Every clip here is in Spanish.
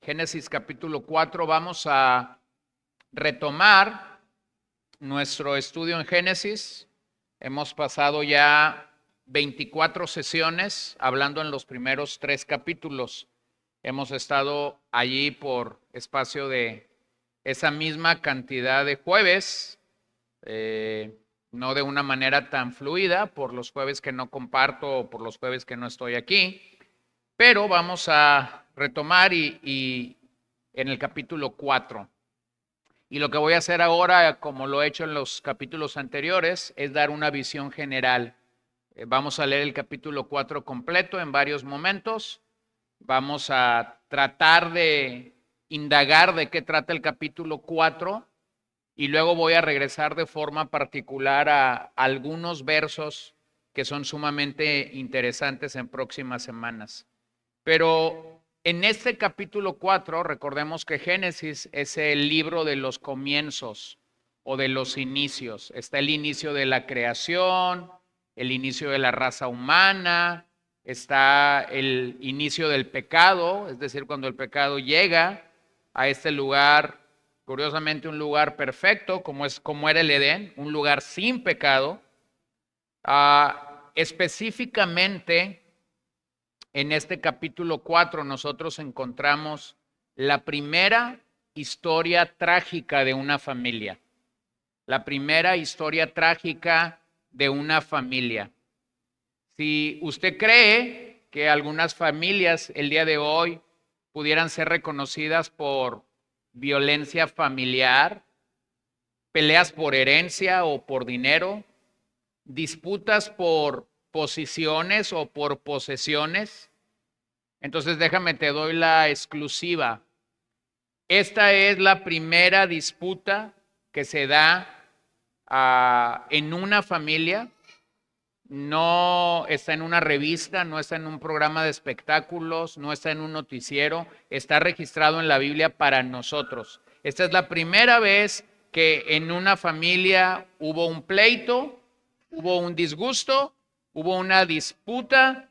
Génesis capítulo 4, vamos a retomar nuestro estudio en Génesis. Hemos pasado ya 24 sesiones hablando en los primeros 3 capítulos. Hemos estado allí por espacio de esa misma cantidad de jueves, no de una manera tan fluida, por los jueves que no comparto o por los jueves que no estoy aquí, pero vamos a retomar y en el capítulo 4. Y lo que voy a hacer ahora, como lo he hecho en los capítulos anteriores, es dar una visión general. Vamos a leer el capítulo 4 completo en varios momentos. Vamos a tratar de indagar de qué trata el capítulo 4 y luego voy a regresar de forma particular a algunos versos que son sumamente interesantes en próximas semanas. Pero en este capítulo 4, recordemos que Génesis es el libro de los comienzos o de los inicios. Está el inicio de la creación, el inicio de la raza humana, está el inicio del pecado, es decir, cuando el pecado llega a este lugar, curiosamente un lugar perfecto, como era el Edén, un lugar sin pecado. Específicamente, en este capítulo 4 nosotros encontramos la primera historia trágica de una familia. La primera historia trágica de una familia. Si usted cree que algunas familias el día de hoy pudieran ser reconocidas por violencia familiar, peleas por herencia o por dinero, disputas por posiciones o por posesiones, entonces déjame, te doy la exclusiva. Esta es la primera disputa que se da en una familia. No está en una revista, no está en un programa de espectáculos, no está en un noticiero, está registrado en la Biblia para nosotros. Esta es la primera vez que en una familia hubo un pleito, hubo un disgusto, hubo una disputa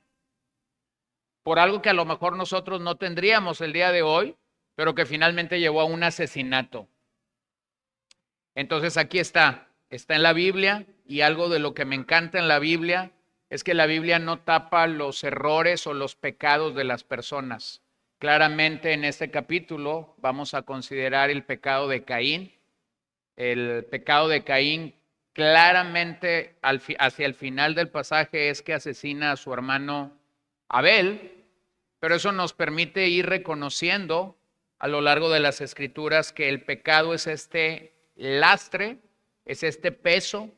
por algo que a lo mejor nosotros no tendríamos el día de hoy, pero que finalmente llevó a un asesinato. Entonces aquí está en la Biblia, y algo de lo que me encanta en la Biblia es que la Biblia no tapa los errores o los pecados de las personas. Claramente en este capítulo vamos a considerar el pecado de Caín. El pecado de Caín claramente hacia el final del pasaje es que asesina a su hermano Abel, pero eso nos permite ir reconociendo a lo largo de las escrituras que el pecado es este lastre, es este peso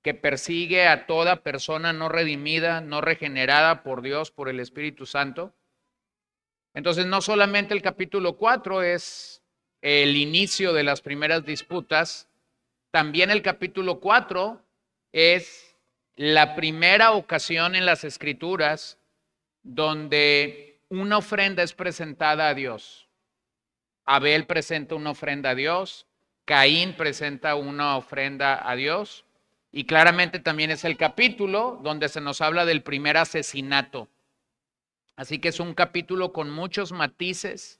que persigue a toda persona no redimida, no regenerada por Dios, por el Espíritu Santo. Entonces, no solamente el capítulo 4 es el inicio de las primeras disputas, también el capítulo 4 es la primera ocasión en las escrituras donde una ofrenda es presentada a Dios. Abel presenta una ofrenda a Dios, Caín presenta una ofrenda a Dios, y claramente también es el capítulo donde se nos habla del primer asesinato. Así que es un capítulo con muchos matices,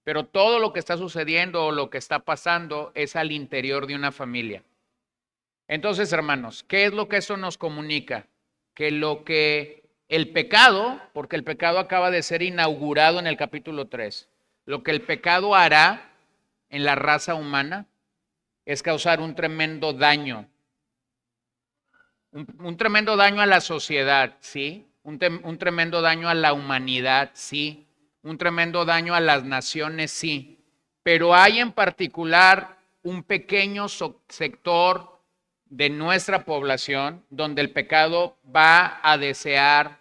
pero todo lo que está sucediendo o lo que está pasando es al interior de una familia. Entonces, hermanos, ¿qué es lo que eso nos comunica? Que el pecado, porque el pecado acaba de ser inaugurado en el capítulo 3, lo que el pecado hará en la raza humana es causar un tremendo daño. Un tremendo daño a la sociedad, ¿sí? Un tremendo daño a la humanidad, sí. Un tremendo daño a las naciones, sí. Pero hay en particular un pequeño sector de nuestra población donde el pecado va a desear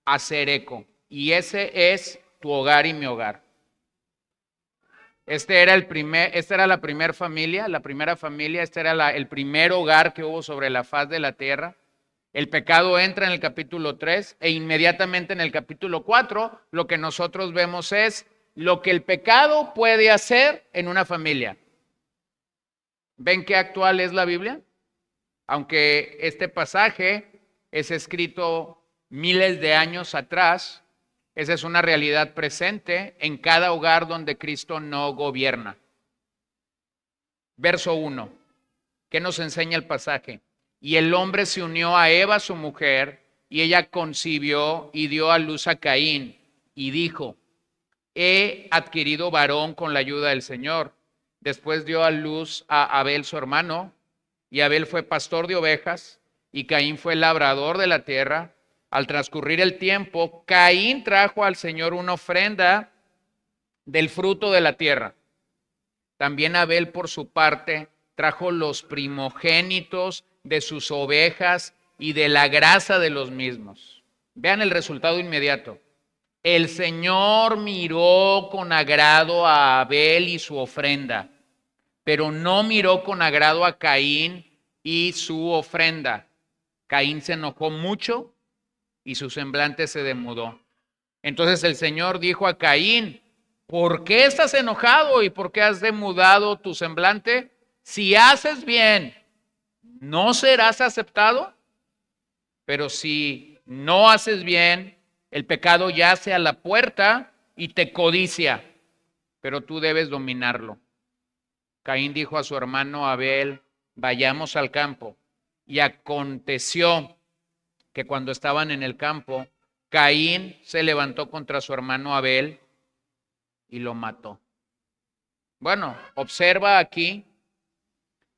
hacer eco. Y ese es tu hogar y mi hogar. Esta era la primera familia, este era el primer hogar que hubo sobre la faz de la tierra. El pecado entra en el capítulo 3 e inmediatamente en el capítulo 4 lo que nosotros vemos es lo que el pecado puede hacer en una familia. ¿Ven qué actual es la Biblia? Aunque este pasaje es escrito miles de años atrás, Esa es una realidad presente en cada hogar donde Cristo no gobierna. Verso 1. ¿Qué nos enseña el pasaje? Y el hombre se unió a Eva, su mujer, y ella concibió y dio a luz a Caín, y dijo: he adquirido varón con la ayuda del Señor. Después dio a luz a Abel, su hermano, y Abel fue pastor de ovejas, y Caín fue labrador de la tierra. Al transcurrir el tiempo, Caín trajo al Señor una ofrenda del fruto de la tierra. También Abel, por su parte, trajo los primogénitos de sus ovejas y de la grasa de los mismos. Vean el resultado inmediato. El Señor miró con agrado a Abel y su ofrenda, pero no miró con agrado a Caín y su ofrenda. Caín se enojó mucho y su semblante se demudó. Entonces el Señor dijo a Caín: ¿por qué estás enojado y por qué has demudado tu semblante? Si haces bien, ¿no serás aceptado? Pero si no haces bien, el pecado yace a la puerta y te codicia, pero tú debes dominarlo. Caín dijo a su hermano Abel: vayamos al campo. Y aconteció que cuando estaban en el campo, Caín se levantó contra su hermano Abel y lo mató. Bueno, observa aquí,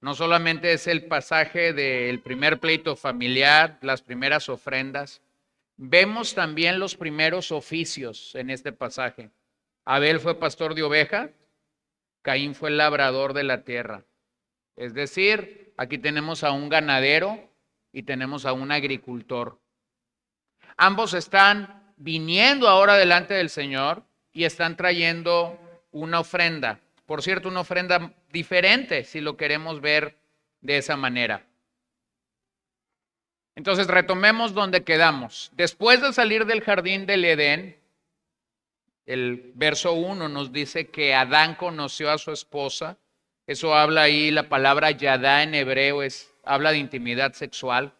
no solamente es el pasaje del primer pleito familiar, las primeras ofrendas, vemos también los primeros oficios en este pasaje. Abel fue pastor de oveja, Caín fue labrador de la tierra. Es decir, aquí tenemos a un ganadero y tenemos a un agricultor. Ambos están viniendo ahora delante del Señor y están trayendo una ofrenda. Por cierto, una ofrenda diferente, si lo queremos ver de esa manera. Entonces, retomemos donde quedamos. Después de salir del jardín del Edén, el verso 1 nos dice que Adán conoció a su esposa. Eso habla ahí, la palabra yadá en hebreo habla de intimidad sexual.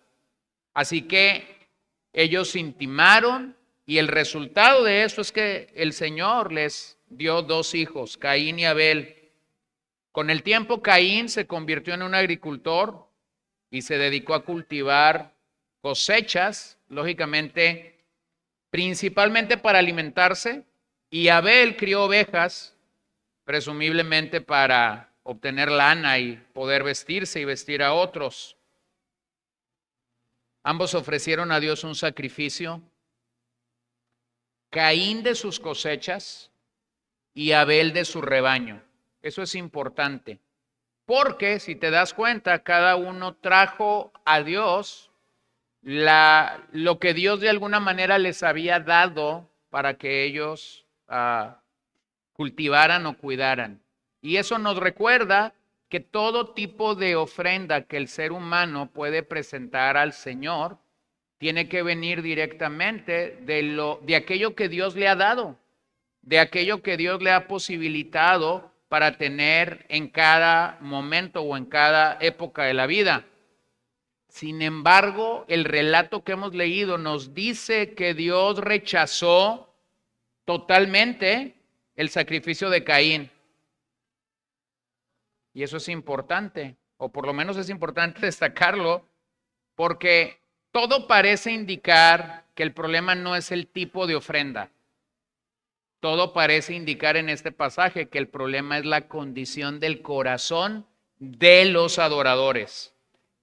Así que ellos intimaron y el resultado de eso es que el Señor les dio 2 hijos, Caín y Abel. Con el tiempo Caín se convirtió en un agricultor y se dedicó a cultivar cosechas, lógicamente, principalmente para alimentarse, y Abel crió ovejas, presumiblemente para obtener lana y poder vestirse y vestir a otros. Ambos ofrecieron a Dios un sacrificio, Caín de sus cosechas y Abel de su rebaño. Eso es importante, porque si te das cuenta, cada uno trajo a Dios lo que Dios de alguna manera les había dado para que ellos cultivaran o cuidaran. Y eso nos recuerda que todo tipo de ofrenda que el ser humano puede presentar al Señor tiene que venir directamente de aquello que Dios le ha dado, de aquello que Dios le ha posibilitado para tener en cada momento o en cada época de la vida. Sin embargo, el relato que hemos leído nos dice que Dios rechazó totalmente el sacrificio de Caín. Y eso es importante, o por lo menos es importante destacarlo, porque todo parece indicar que el problema no es el tipo de ofrenda. Todo parece indicar en este pasaje que el problema es la condición del corazón de los adoradores.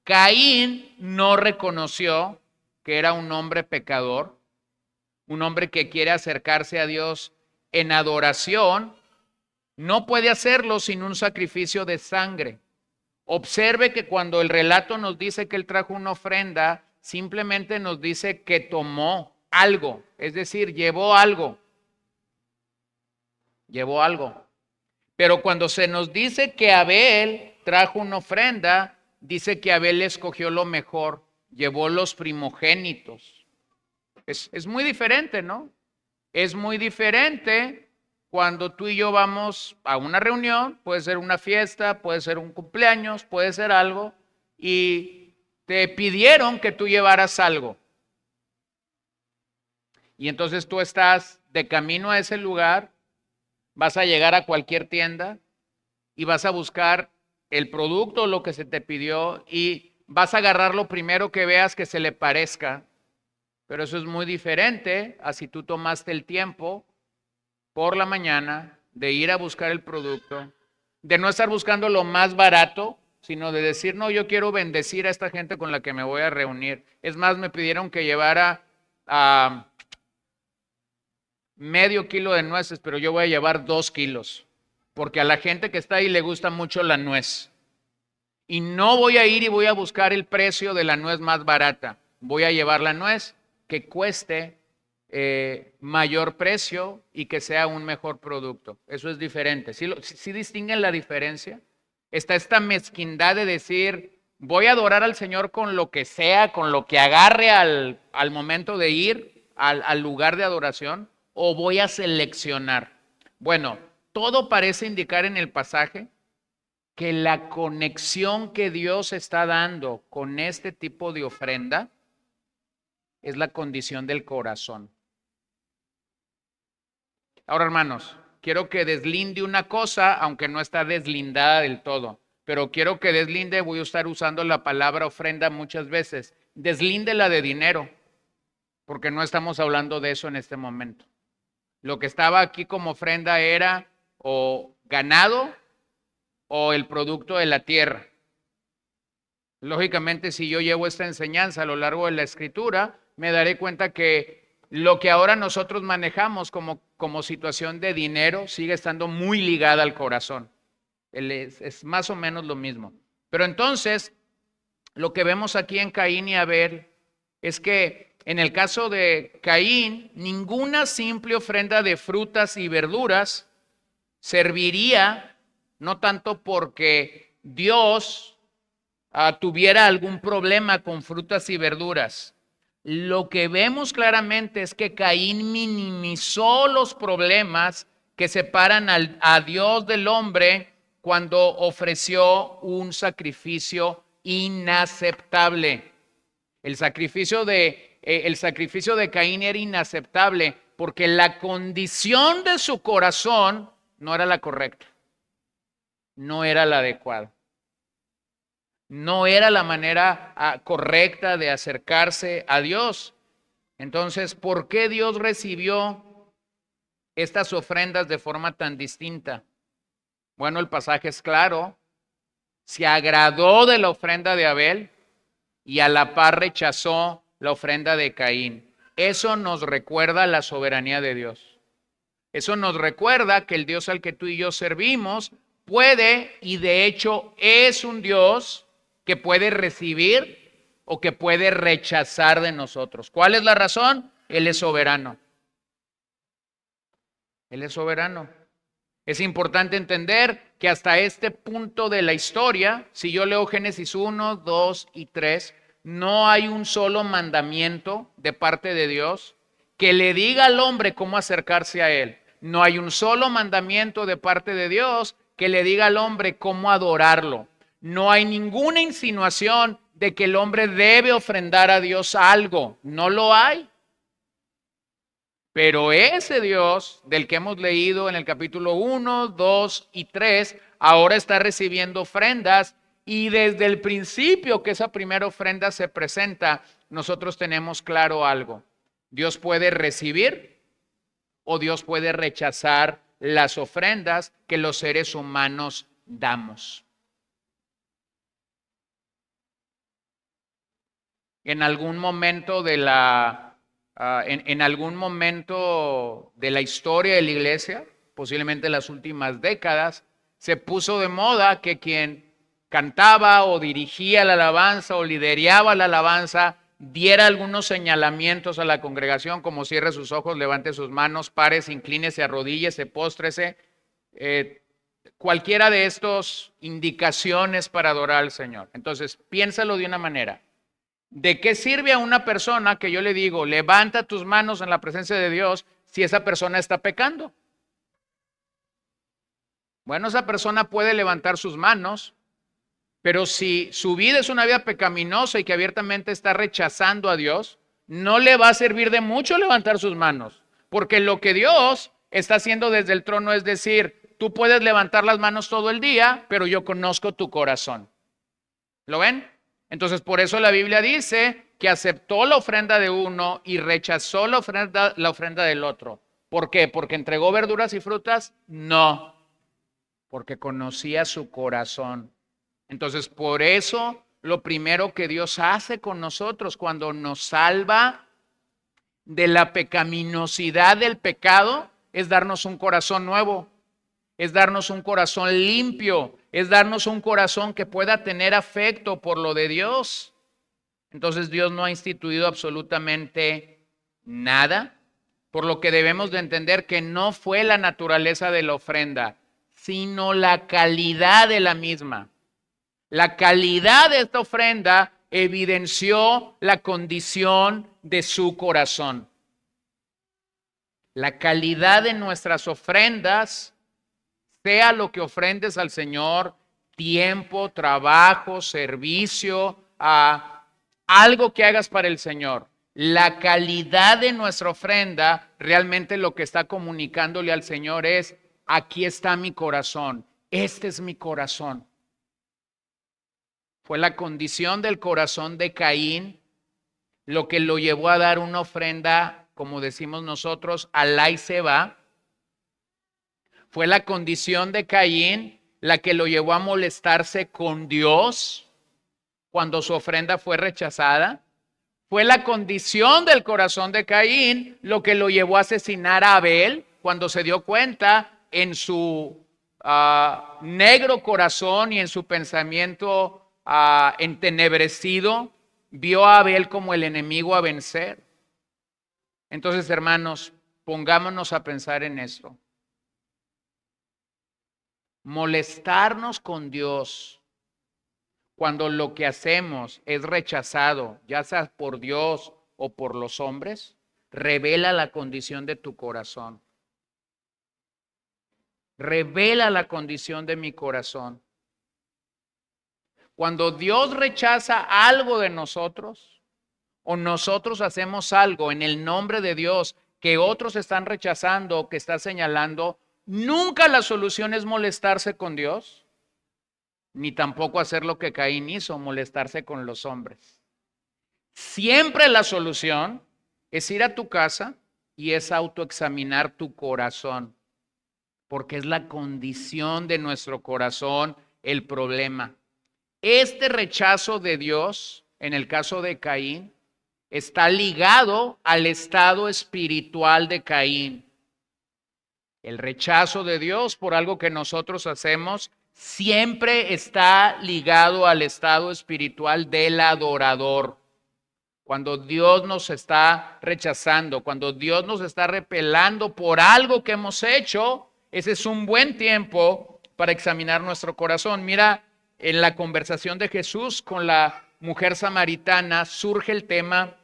Caín no reconoció que era un hombre pecador, un hombre que quiere acercarse a Dios en adoración. No puede hacerlo sin un sacrificio de sangre. Observe que cuando el relato nos dice que él trajo una ofrenda, simplemente nos dice que tomó algo, es decir, llevó algo. Llevó algo. Pero cuando se nos dice que Abel trajo una ofrenda, dice que Abel escogió lo mejor, llevó los primogénitos. Es muy diferente, ¿no? Es muy diferente cuando tú y yo vamos a una reunión, puede ser una fiesta, puede ser un cumpleaños, puede ser algo, y te pidieron que tú llevaras algo. Y entonces tú estás de camino a ese lugar, vas a llegar a cualquier tienda y vas a buscar el producto o lo que se te pidió y vas a agarrar lo primero que veas que se le parezca. Pero eso es muy diferente a si tú tomaste el tiempo por la mañana de ir a buscar el producto, de no estar buscando lo más barato, sino de decir, no, yo quiero bendecir a esta gente con la que me voy a reunir. Es más, me pidieron que llevara a medio kilo de nueces, pero yo voy a llevar 2 kilos, porque a la gente que está ahí le gusta mucho la nuez. Y no voy a ir y voy a buscar el precio de la nuez más barata. Voy a llevar la nuez que cueste mayor precio y que sea un mejor producto. Eso es diferente. ¿Sí distinguen la diferencia? Está esta mezquindad de decir, voy a adorar al Señor con lo que sea, con lo que agarre al momento de ir al lugar de adoración, o voy a seleccionar. Bueno, todo parece indicar en el pasaje que la conexión que Dios está dando con este tipo de ofrenda es la condición del corazón. Ahora, hermanos, quiero que deslinde una cosa, aunque no está deslindada del todo, pero quiero que deslinde, voy a estar usando la palabra ofrenda muchas veces, deslinde la de dinero, porque no estamos hablando de eso en este momento. Lo que estaba aquí como ofrenda era o ganado o el producto de la tierra. Lógicamente, si yo llevo esta enseñanza a lo largo de la escritura, me daré cuenta que lo que ahora nosotros manejamos como situación de dinero sigue estando muy ligada al corazón. Es más o menos lo mismo. Pero entonces, lo que vemos aquí en Caín y Abel es que en el caso de Caín, ninguna simple ofrenda de frutas y verduras serviría, no tanto porque Dios tuviera algún problema con frutas y verduras. Lo que vemos claramente es que Caín minimizó los problemas que separan a Dios del hombre cuando ofreció un sacrificio inaceptable. El sacrificio de Caín era inaceptable porque la condición de su corazón no era la correcta, no era la adecuada. No era la manera correcta de acercarse a Dios. Entonces, ¿por qué Dios recibió estas ofrendas de forma tan distinta? Bueno, el pasaje es claro. Se agradó de la ofrenda de Abel y a la par rechazó la ofrenda de Caín. Eso nos recuerda la soberanía de Dios. Eso nos recuerda que el Dios al que tú y yo servimos puede, y de hecho es un Dios que puede recibir o que puede rechazar de nosotros. ¿Cuál es la razón? Él es soberano. Él es soberano. Es importante entender que hasta este punto de la historia, si yo leo Génesis 1, 2 y 3, no hay un solo mandamiento de parte de Dios que le diga al hombre cómo acercarse a Él. No hay un solo mandamiento de parte de Dios que le diga al hombre cómo adorarlo. No hay ninguna insinuación de que el hombre debe ofrendar a Dios algo. No lo hay. Pero ese Dios del que hemos leído en el capítulo 1, 2 y 3, ahora está recibiendo ofrendas y desde el principio que esa primera ofrenda se presenta, nosotros tenemos claro algo. Dios puede recibir o Dios puede rechazar las ofrendas que los seres humanos damos. En algún momento de en algún momento de la historia de la iglesia, posiblemente en las últimas décadas, se puso de moda que quien cantaba o dirigía la alabanza o lideraba la alabanza diera algunos señalamientos a la congregación, como cierre sus ojos, levante sus manos, párese, inclínese, arrodíllese, póstrese, cualquiera de estas indicaciones para adorar al Señor. Entonces, piénsalo de una manera. ¿De qué sirve a una persona que yo le digo, levanta tus manos en la presencia de Dios si esa persona está pecando? Bueno, esa persona puede levantar sus manos, pero si su vida es una vida pecaminosa y que abiertamente está rechazando a Dios, no le va a servir de mucho levantar sus manos, Porque lo que Dios está haciendo desde el trono es decir, tú puedes levantar las manos todo el día, pero yo conozco tu corazón. ¿Lo ven? Entonces, por eso la Biblia dice que aceptó la ofrenda de uno y rechazó la ofrenda del otro. ¿Por qué? ¿Porque entregó verduras y frutas? No, porque conocía su corazón. Entonces, por eso lo primero que Dios hace con nosotros cuando nos salva de la pecaminosidad del pecado es darnos un corazón nuevo, es darnos un corazón limpio, es darnos un corazón que pueda tener afecto por lo de Dios. Entonces Dios no ha instituido absolutamente nada, por lo que debemos de entender que no fue la naturaleza de la ofrenda, sino la calidad de la misma. La calidad de esta ofrenda evidenció la condición de su corazón. La calidad de nuestras ofrendas, sea lo que ofrendes al Señor, tiempo, trabajo, servicio, algo que hagas para el Señor. La calidad de nuestra ofrenda realmente lo que está comunicándole al Señor es, aquí está mi corazón, este es mi corazón. Fue la condición del corazón de Caín lo que lo llevó a dar una ofrenda, como decimos nosotros, alá y se va. Fue la condición de Caín la que lo llevó a molestarse con Dios cuando su ofrenda fue rechazada. Fue la condición del corazón de Caín lo que lo llevó a asesinar a Abel cuando se dio cuenta en su negro corazón y en su pensamiento entenebrecido, vio a Abel como el enemigo a vencer. Entonces, hermanos, pongámonos a pensar en esto. Molestarnos con Dios cuando lo que hacemos es rechazado, ya sea por Dios o por los hombres, revela la condición de tu corazón. Revela la condición de mi corazón. Cuando Dios rechaza algo de nosotros o nosotros hacemos algo en el nombre de Dios que otros están rechazando o que está señalando, nunca la solución es molestarse con Dios, ni tampoco hacer lo que Caín hizo, molestarse con los hombres. Siempre la solución es ir a tu casa y es autoexaminar tu corazón, porque es la condición de nuestro corazón el problema. Este rechazo de Dios, en el caso de Caín, está ligado al estado espiritual de Caín. El rechazo de Dios por algo que nosotros hacemos siempre está ligado al estado espiritual del adorador. Cuando Dios nos está rechazando, cuando Dios nos está repelando por algo que hemos hecho, ese es un buen tiempo para examinar nuestro corazón. Mira, en la conversación de Jesús con la mujer samaritana surge el tema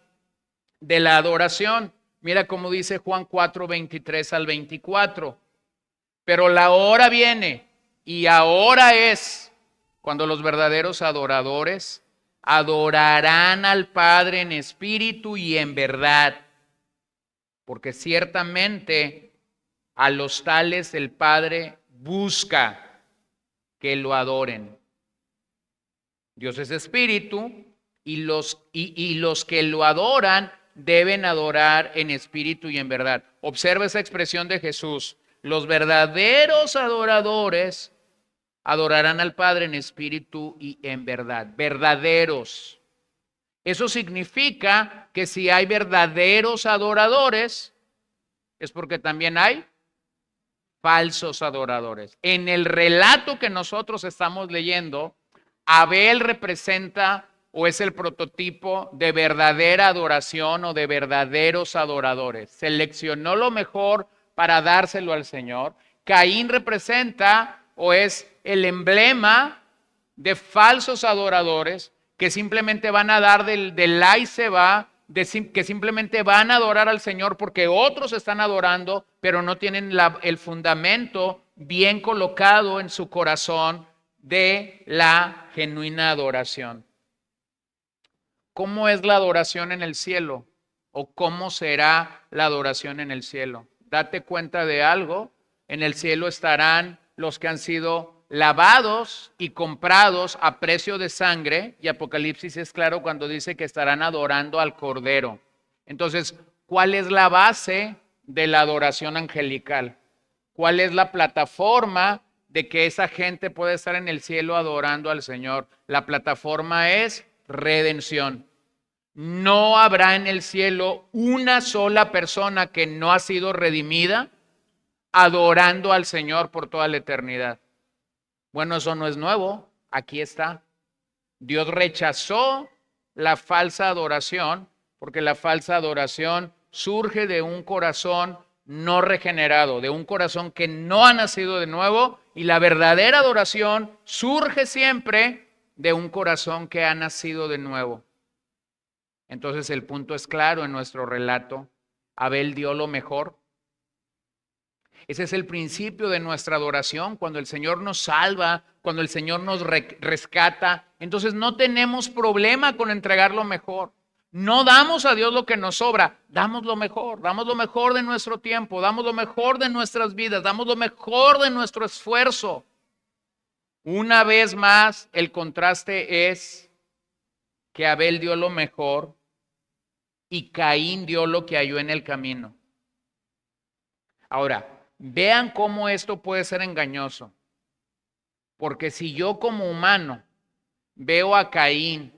de la adoración. Mira cómo dice Juan 4, 23 al 24. Pero la hora viene y ahora es cuando los verdaderos adoradores adorarán al Padre en espíritu y en verdad, porque ciertamente a los tales el Padre busca que lo adoren. Dios es espíritu y los que lo adoran deben adorar en espíritu y en verdad. Observa esa expresión de Jesús. Los verdaderos adoradores adorarán al Padre en espíritu y en verdad. Verdaderos. Eso significa que si hay verdaderos adoradores, es porque también hay falsos adoradores. En el relato que nosotros estamos leyendo, Abel representa o es el prototipo de verdadera adoración o de verdaderos adoradores. Seleccionó lo mejor para dárselo al Señor. Caín representa o es el emblema de falsos adoradores que simplemente van a dar del la y se va, que simplemente van a adorar al Señor porque otros están adorando, pero no tienen el fundamento bien colocado en su corazón de la genuina adoración. ¿Cómo es la adoración en el cielo? o cómo será la adoración en el cielo. Date cuenta de algo, en el cielo estarán los que han sido lavados y comprados a precio de sangre, y Apocalipsis es claro cuando dice que estarán adorando al Cordero. Entonces, ¿cuál es la base de la adoración angelical? ¿Cuál es la plataforma de que esa gente puede estar en el cielo adorando al Señor? La plataforma es redención. No habrá en el cielo una sola persona que no ha sido redimida adorando al Señor por toda la eternidad. Bueno, eso no es nuevo, aquí está. Dios rechazó la falsa adoración porque la falsa adoración surge de un corazón no regenerado, de un corazón que no ha nacido de nuevo, y la verdadera adoración surge siempre de un corazón que ha nacido de nuevo. Entonces el punto es claro en nuestro relato. Abel dio lo mejor. Ese es el principio de nuestra adoración. Cuando el Señor nos salva, cuando el Señor nos rescata, entonces no tenemos problema con entregar lo mejor. No damos a Dios lo que nos sobra, damos lo mejor de nuestro tiempo, damos lo mejor de nuestras vidas, damos lo mejor de nuestro esfuerzo. Una vez más, el contraste es que Abel dio lo mejor y Caín dio lo que halló en el camino. Ahora, vean cómo esto puede ser engañoso. Porque si yo como humano veo a Caín,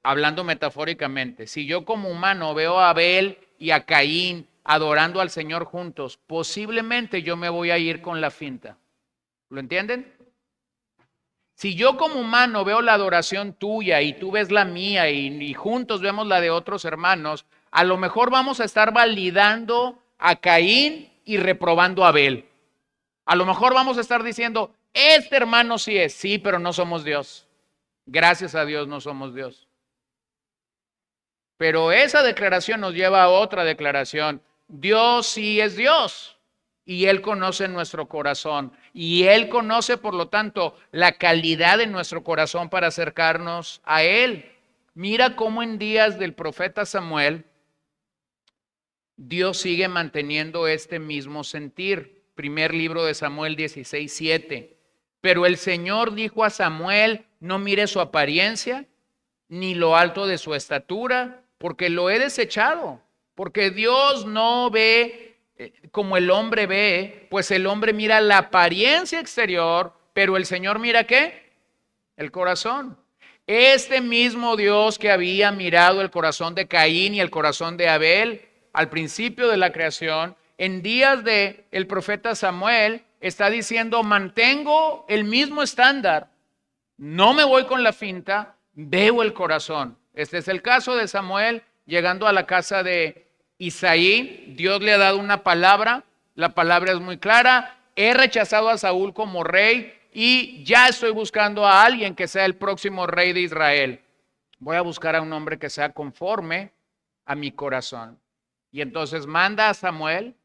hablando metafóricamente, si yo como humano veo a Abel y a Caín adorando al Señor juntos, posiblemente yo me voy a ir con la finta. ¿Lo entienden? Si yo como humano veo la adoración tuya y tú ves la mía y juntos vemos la de otros hermanos, a lo mejor vamos a estar validando a Caín y reprobando a Abel. A lo mejor vamos a estar diciendo, este hermano sí es, sí, pero no somos Dios. Gracias a Dios no somos Dios. Pero esa declaración nos lleva a otra declaración. Dios sí es Dios y Él conoce nuestro corazón y Él conoce, por lo tanto, la calidad de nuestro corazón para acercarnos a Él. Mira cómo en días del profeta Samuel, Dios sigue manteniendo este mismo sentir. Primer libro de Samuel 16:7. Pero el Señor dijo a Samuel, no mire su apariencia, ni lo alto de su estatura, porque lo he desechado. Porque Dios no ve como el hombre ve, pues el hombre mira la apariencia exterior, pero el Señor mira ¿qué? El corazón. Este mismo Dios que había mirado el corazón de Caín y el corazón de Abel al principio de la creación, en días de el profeta Samuel, está diciendo, mantengo el mismo estándar, no me voy con la finta, veo el corazón. Este es el caso de Samuel llegando a la casa de Isaí. Dios le ha dado una palabra, la palabra es muy clara, he rechazado a Saúl como rey y ya estoy buscando a alguien que sea el próximo rey de Israel. Voy a buscar a un hombre que sea conforme a mi corazón. Y entonces manda a Samuel,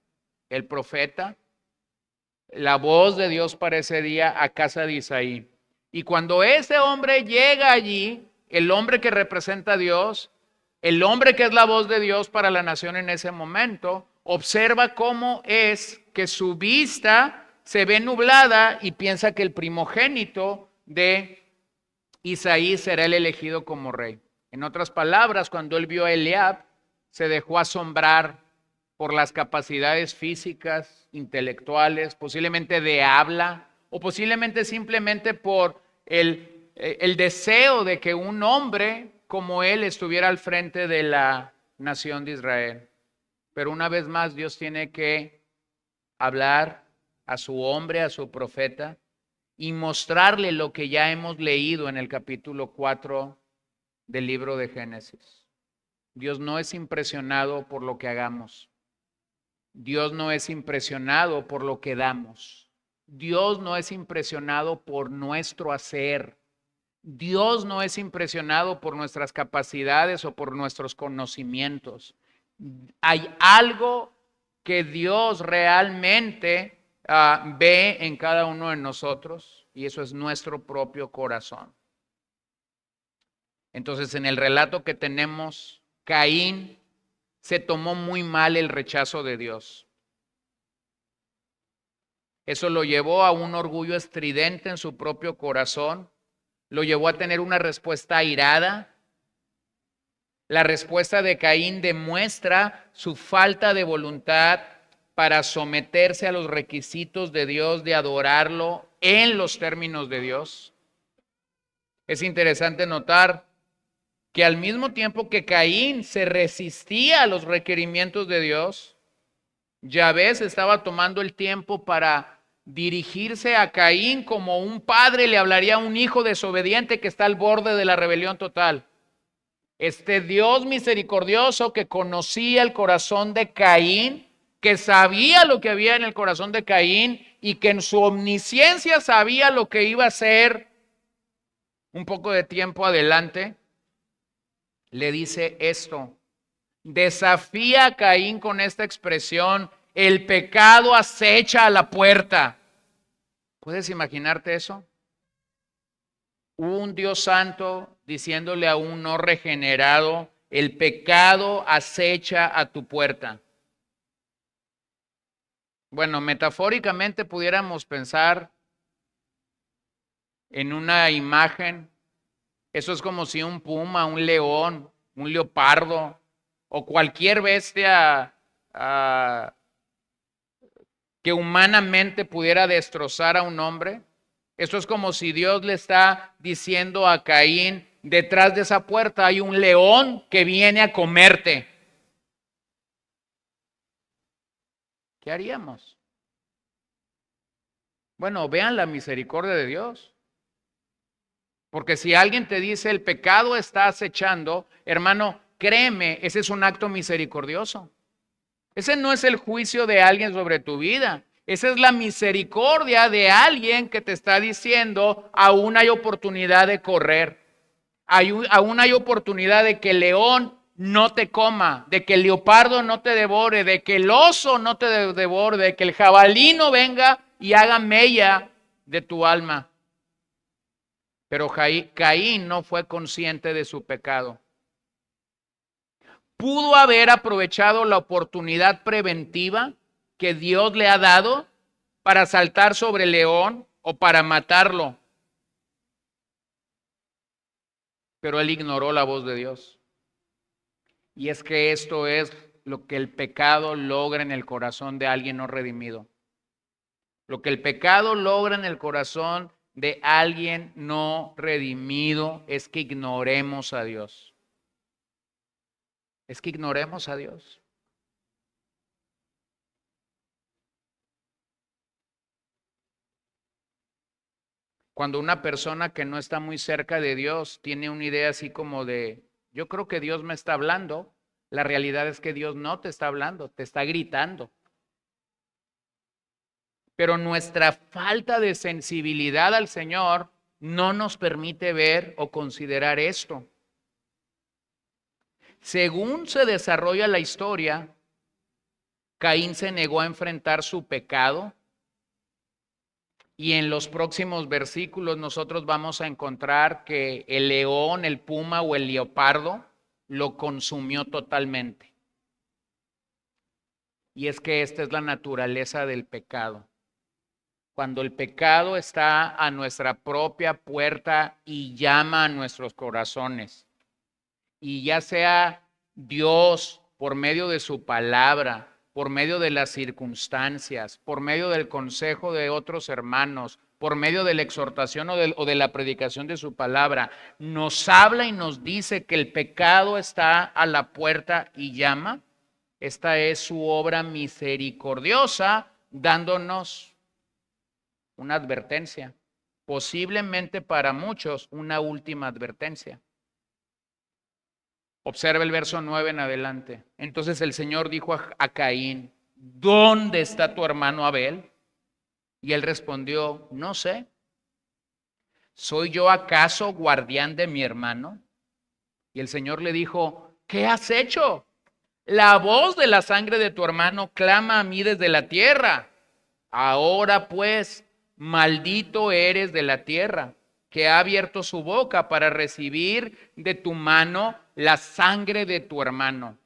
el profeta, la voz de Dios para ese día a casa de Isaí. Y cuando ese hombre llega allí, el hombre que representa a Dios, el hombre que es la voz de Dios para la nación en ese momento, observa cómo es que su vista se ve nublada y piensa que el primogénito de Isaí será el elegido como rey. En otras palabras, cuando él vio a Eliab, se dejó asombrar por las capacidades físicas, intelectuales, posiblemente de habla, o posiblemente simplemente por el deseo de que un hombre como él estuviera al frente de la nación de Israel. Pero una vez más Dios tiene que hablar a su hombre, a su profeta, y mostrarle lo que ya hemos leído en el capítulo 4 del libro de Génesis. Dios no es impresionado por lo que hagamos. Dios no es impresionado por lo que damos. Dios no es impresionado por nuestro hacer. Dios no es impresionado por nuestras capacidades o por nuestros conocimientos. Hay algo que Dios realmente ve en cada uno de nosotros y eso es nuestro propio corazón. Entonces, en el relato que tenemos, Caín se tomó muy mal el rechazo de Dios. Eso lo llevó a un orgullo estridente en su propio corazón, lo llevó a tener una respuesta airada. La respuesta de Caín demuestra su falta de voluntad para someterse a los requisitos de Dios, de adorarlo en los términos de Dios. Es interesante notar que al mismo tiempo que Caín se resistía a los requerimientos de Dios, Yahvé se estaba tomando el tiempo para dirigirse a Caín como un padre le hablaría a un hijo desobediente que está al borde de la rebelión total. Este Dios misericordioso que conocía el corazón de Caín, que sabía lo que había en el corazón de Caín y que en su omnisciencia sabía lo que iba a hacer un poco de tiempo adelante, le dice esto. Desafía a Caín con esta expresión: el pecado acecha a la puerta. ¿Puedes imaginarte eso? Un Dios santo diciéndole a un no regenerado: el pecado acecha a tu puerta. Bueno, metafóricamente pudiéramos pensar en una imagen. Eso es como si un puma, un león, un leopardo o cualquier bestia que humanamente pudiera destrozar a un hombre. Esto es como si Dios le está diciendo a Caín: detrás de esa puerta hay un león que viene a comerte. ¿Qué haríamos? Bueno, vean la misericordia de Dios. Porque si alguien te dice el pecado está acechando, hermano, créeme, ese es un acto misericordioso. Ese no es el juicio de alguien sobre tu vida. Esa es la misericordia de alguien que te está diciendo: aún hay oportunidad de correr. Aún hay oportunidad de que el león no te coma, de que el leopardo no te devore, de que el oso no te devore, de que el jabalí no venga y haga mella de tu alma. Pero Caín no fue consciente de su pecado. Pudo haber aprovechado la oportunidad preventiva que Dios le ha dado para saltar sobre el león o para matarlo. Pero él ignoró la voz de Dios. Y es que esto es lo que el pecado logra en el corazón de alguien no redimido. Lo que el pecado logra en el corazón de alguien no redimido es que ignoremos a Dios. Es que ignoremos a Dios. Cuando una persona que no está muy cerca de Dios tiene una idea así como de: yo creo que Dios me está hablando, la realidad es que Dios no te está hablando, te está gritando. Pero nuestra falta de sensibilidad al Señor no nos permite ver o considerar esto. Según se desarrolla la historia, Caín se negó a enfrentar su pecado. Y en los próximos versículos nosotros vamos a encontrar que el león, el puma o el leopardo lo consumió totalmente. Y es que esta es la naturaleza del pecado. Cuando el pecado está a nuestra propia puerta y llama a nuestros corazones, y ya sea Dios por medio de su palabra, por medio de las circunstancias, por medio del consejo de otros hermanos, por medio de la exhortación o de la predicación de su palabra, nos habla y nos dice que el pecado está a la puerta y llama. Esta es su obra misericordiosa, dándonos una advertencia, posiblemente para muchos una última advertencia. Observa el verso 9 en adelante. Entonces el Señor dijo a Caín: ¿dónde está tu hermano Abel? Y él respondió: no sé. ¿Soy yo acaso guardián de mi hermano? Y el Señor le dijo: ¿qué has hecho? La voz de la sangre de tu hermano clama a mí desde la tierra. Ahora pues, maldito eres de la tierra, que ha abierto su boca para recibir de tu mano la sangre de tu hermano.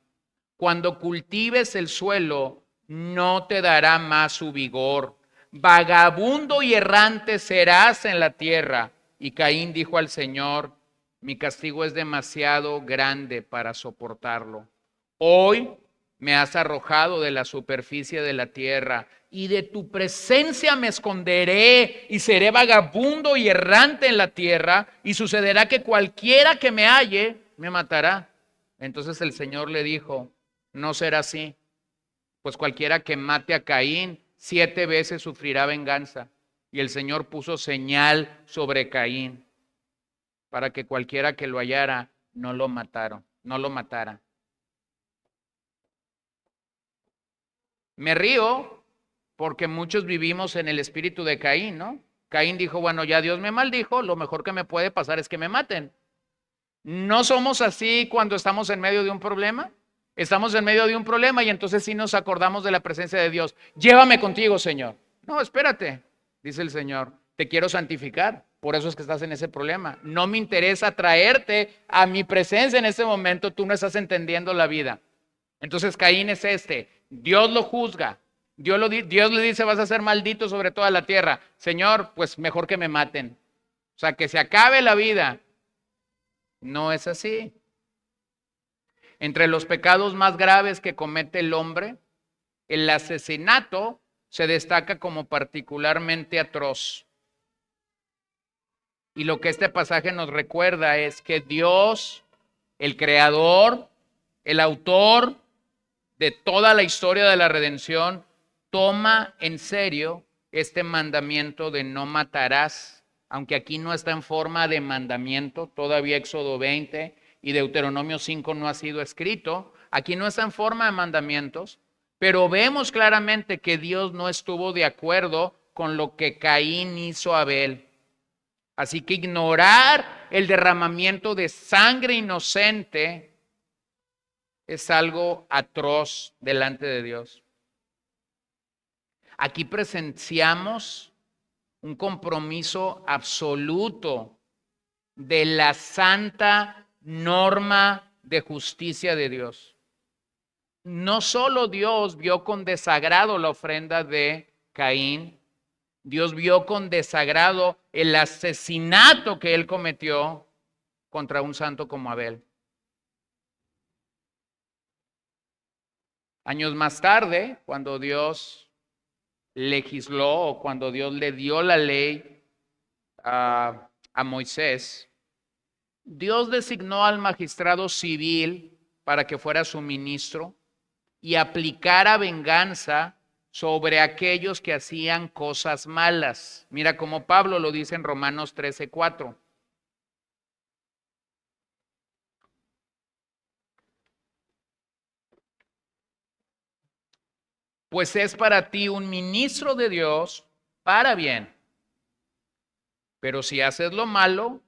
Cuando cultives el suelo, no te dará más su vigor. Vagabundo y errante serás en la tierra. Y Caín dijo al Señor: mi castigo es demasiado grande para soportarlo. Hoy me has arrojado de la superficie de la tierra, y de tu presencia me esconderé, y seré vagabundo y errante en la tierra, y sucederá que cualquiera que me halle me matará. Entonces el Señor le dijo: no será así, pues cualquiera que mate a Caín 7 veces sufrirá venganza. Y el Señor puso señal sobre Caín, para que cualquiera que lo hallara no lo matara. Me río porque muchos vivimos en el espíritu de Caín, ¿no? Caín dijo: bueno, ya Dios me maldijo, lo mejor que me puede pasar es que me maten. ¿No somos así cuando estamos en medio de un problema? Estamos en medio de un problema y entonces sí nos acordamos de la presencia de Dios. Llévame contigo, Señor. No, espérate, dice el Señor, te quiero santificar. Por eso es que estás en ese problema. No me interesa traerte a mi presencia en ese momento. Tú no estás entendiendo la vida. Entonces Caín es Dios lo juzga. Dios le dice: vas a ser maldito sobre toda la tierra. Señor, pues mejor que me maten. O sea, que se acabe la vida. No es así. Entre los pecados más graves que comete el hombre, el asesinato se destaca como particularmente atroz. Y lo que este pasaje nos recuerda es que Dios, el creador, el autor de toda la historia de la redención, toma en serio este mandamiento de no matarás, aunque aquí no está en forma de mandamiento, todavía Éxodo 20 y Deuteronomio 5 no ha sido escrito, aquí no está en forma de mandamientos, pero vemos claramente que Dios no estuvo de acuerdo con lo que Caín hizo a Abel. Así que ignorar el derramamiento de sangre inocente es algo atroz delante de Dios. Aquí presenciamos un compromiso absoluto de la santa norma de justicia de Dios. No solo Dios vio con desagrado la ofrenda de Caín, Dios vio con desagrado el asesinato que él cometió contra un santo como Abel. Años más tarde, cuando Dios legisló o cuando Dios le dio la ley a Moisés, Dios designó al magistrado civil para que fuera su ministro y aplicara venganza sobre aquellos que hacían cosas malas. Mira cómo Pablo lo dice en Romanos 13:4. Pues es para ti un ministro de Dios para bien. Pero si haces lo malo,